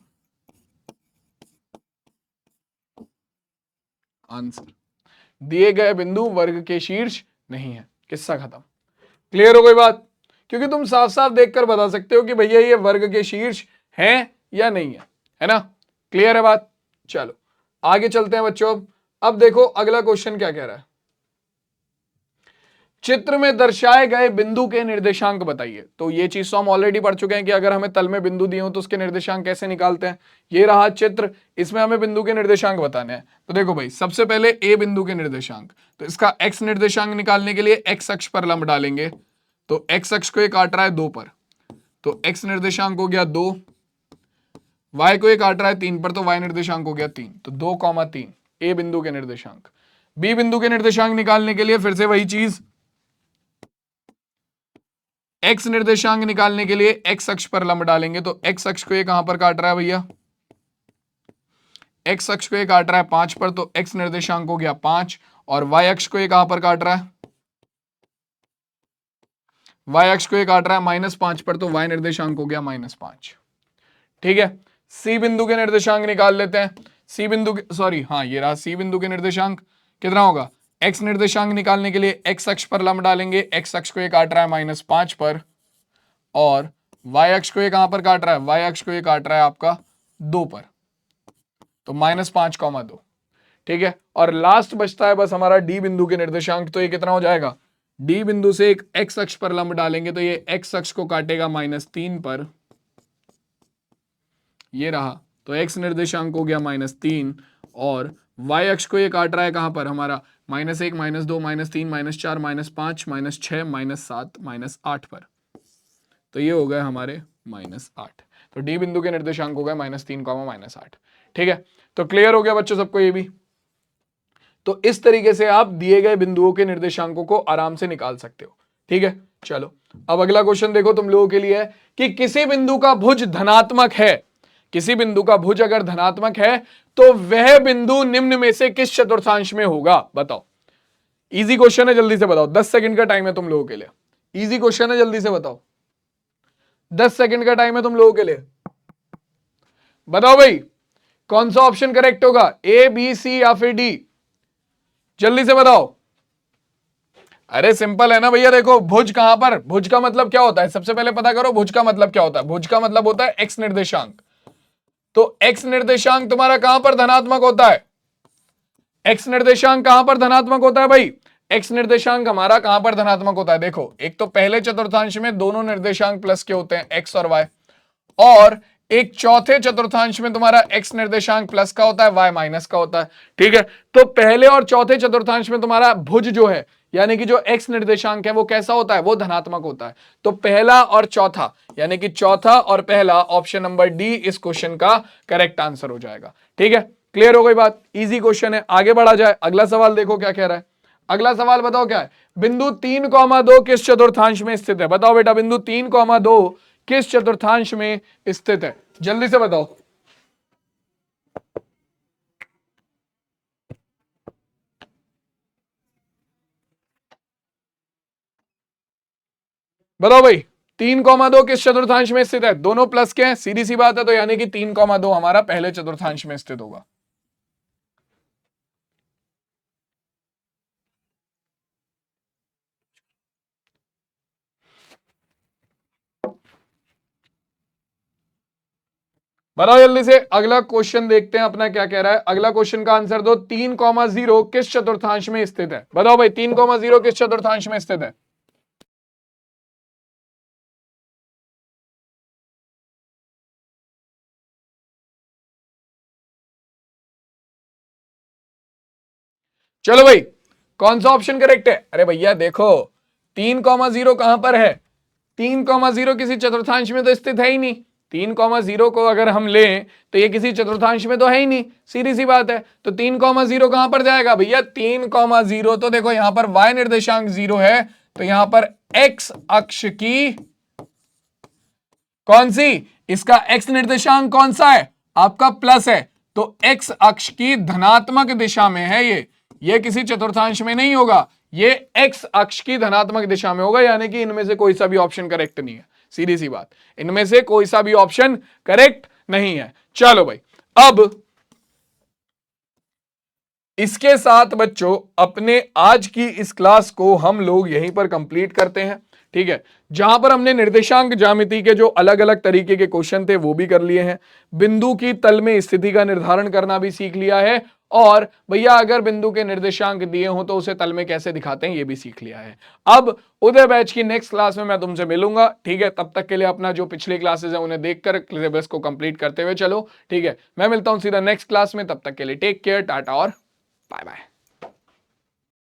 आंसर। दिए गए बिंदु वर्ग के शीर्ष नहीं है, किस्सा खत्म। क्लियर हो गई बात? क्योंकि तुम साफ साफ देखकर बता सकते हो कि भैया ये वर्ग के शीर्ष है या नहीं है ना? क्लियर है बात? चलो आगे चलते हैं बच्चों। अब देखो अगला क्वेश्चन क्या कह रहा है। चित्र में दर्शाए गए बिंदु के निर्देशांक बताइए। तो ये चीज तो हम ऑलरेडी पढ़ चुके हैं कि अगर हमें तल में बिंदु दिए हो तो उसके निर्देशांक कैसे निकालते हैं। ये रहा चित्र, इसमें हमें बिंदु के निर्देशांक बताने हैं। तो देखो भाई, सबसे पहले ए बिंदु के निर्देशांक, तो इसका एक्स निर्देशांक निकालने के लिए एक्स अक्ष पर लंब डालेंगे। तो एक्स अक्ष को ये काट रहा है 2 पर, तो एक्स निर्देशांक हो गया 2, वाई को ये काट रहा है 3 पर, तो वाई निर्देशांक हो गया 3, तो 2,3 ए बिंदु के निर्देशांक। बी बिंदु के निर्देशांक निकालने के लिए फिर से वही चीज, एक्स निर्देशांक निकालने के लिए एक्स अक्ष पर लंब डालेंगे। तो एक्स अक्ष को ये कहां पर काट रहा है भैया? एक्स अक्ष को ये काट रहा है 5 पर, तो एक्स निर्देशांक हो गया 5, और वाई अक्ष को ये कहां पर काट रहा है? वाई अक्ष को ये काट रहा है -5 पर, तो वाई निर्देशांक हो गया -5। ठीक है, सी बिंदु के निर्देशांक निकाल लेते हैं। सी बिंदु के, सॉरी हाँ ये रहा सी बिंदु के निर्देशांक, कितना होगा? एक्स निर्देशांक निकालने के लिए एक्स अक्ष पर लंब डालेंगे। एक्स अक्ष को ये काट रहा है -5 पर, और वाई अक्ष को ये कहां पर काट रहा है? वाई अक्ष को ये काट रहा है आपका 2 पर, तो -5,2। ठीक है, और लास्ट बचता है बस हमारा डी बिंदु के निर्देशांक। तो ये कितना हो जाएगा? डी बिंदु से एक एक्स अक्ष पर लंब डालेंगे, तो ये एक्स अक्ष को काटेगा -3 पर, ये रहा, तो एक्स निर्देशांक हो गया -3, और वाई अक्ष को ये काट रहा है कहां पर हमारा? -1, -2, -3, -4, -5, -6, -7, -8 पर, तो ये हो गए हमारे -8। तो डी बिंदु के निर्देशांक हो गए -3, -8। ठीक है, तो क्लियर हो गया बच्चों सबको ये भी? तो इस तरीके से आप दिए गए बिंदुओं के निर्देशांकों को आराम से निकाल सकते हो। ठीक है, चलो अब अगला क्वेश्चन देखो तुम लोगों के लिए है कि किसी बिंदु का भुज धनात्मक है, किसी बिंदु का भुज अगर धनात्मक है तो वह बिंदु निम्न में से किस चतुर्थांश में होगा? बताओ। इजी क्वेश्चन है, जल्दी से बताओ, 10 सेकंड का टाइम है तुम लोगों के लिए। इजी क्वेश्चन है, जल्दी से बताओ, 10 सेकंड का टाइम है तुम लोगों के लिए। बताओ भाई, कौन सा ऑप्शन करेक्ट होगा? ए, बी, सी या फिर डी? जल्दी से बताओ। अरे सिंपल है ना भैया, देखो भुज कहां पर, भुज का मतलब क्या होता है? सबसे पहले पता करो भुज का मतलब क्या होता है। भुज का मतलब होता है एक्स निर्देशांक। तो एक्स निर्देशांक तुम्हारा कहां पर धनात्मक होता है? एक्स निर्देशांक कहां पर धनात्मक होता है भाई? एक्स निर्देशांक हमारा कहां पर धनात्मक होता है? देखो, एक तो पहले चतुर्थांश में दोनों निर्देशांक प्लस के होते हैं, एक्स और वाई, और एक चौथे चतुर्थांश में तुम्हारा एक्स निर्देशांक प्लस का होता है, वाई माइनस का होता है। ठीक है, तो पहले और चौथे चतुर्थांश में तुम्हारा भुज जो है, यानी कि जो एक्स निर्देशांक है, वो कैसा होता है? वो धनात्मक होता है। तो पहला और चौथा, यानी कि चौथा और पहला, ऑप्शन नंबर डी इस क्वेश्चन का करेक्ट आंसर हो जाएगा। ठीक है, क्लियर हो गई बात? इजी क्वेश्चन है, आगे बढ़ा जाए। अगला सवाल देखो क्या कह रहा है। अगला सवाल बताओ क्या है? बिंदु 3,2 किस चतुर्थांश में स्थित है? बताओ बेटा, बिंदु 3,2 किस चतुर्थांश में स्थित है? जल्दी से बताओ। बताओ भाई 3,2 किस चतुर्थांश में स्थित है? दोनों प्लस के हैं, सीधी सी बात है, तो यानी कि 3,2 हमारा पहले चतुर्थांश में स्थित होगा। बताओ जल्दी से, अगला क्वेश्चन देखते हैं अपना क्या कह रहा है। अगला क्वेश्चन का आंसर दो। 3,0 किस चतुर्थांश में स्थित है? बताओ भाई 3,0 किस चतुर्थांश में स्थित है? चलो भाई कौन सा ऑप्शन करेक्ट है? अरे भैया देखो 3,0 कहां पर है? 3,0 किसी चतुर्थांश में तो स्थित है ही नहीं। 3,0 को अगर हम लें तो ये किसी चतुर्थांश में तो है ही नहीं, सीधी सी बात है। तो 3,0 कहां पर जाएगा भैया? 3,0 तो देखो यहां पर y निर्देशांक 0 है, तो यहां पर x अक्ष की कौन सी, इसका x निर्देशांक कौन सा है? आपका प्लस है, तो x अक्ष की धनात्मक दिशा में है ये किसी चतुर्थांश में नहीं होगा, ये x अक्ष की धनात्मक दिशा में होगा, यानी कि इनमें से कोई सा भी ऑप्शन करेक्ट नहीं है। सीधी सी बात, इनमें से कोई सा भी ऑप्शन करेक्ट नहीं है। चलो भाई अब इसके साथ बच्चों अपने आज की इस क्लास को हम लोग यहीं पर कंप्लीट करते हैं, ठीक है। जहां पर हमने निर्देशांक ज्यामिति के जो अलग अलग तरीके के क्वेश्चन थे वो भी कर लिए हैं, बिंदु की तल में स्थिति का निर्धारण करना भी सीख लिया है, और भैया अगर बिंदु के निर्देशांक दिए हो तो उसे तल में कैसे दिखाते हैं ये भी सीख लिया है। अब उदय बैच की नेक्स्ट क्लास में मैं तुमसे मिलूंगा, ठीक है। तब तक के लिए अपना जो पिछले क्लासेस है उन्हें देखकर सिलेबस को कंप्लीट करते हुए चलो, ठीक है। मैं मिलता हूं सीधा नेक्स्ट क्लास में, तब तक के लिए टेक केयर, टाटा और बाय बाय।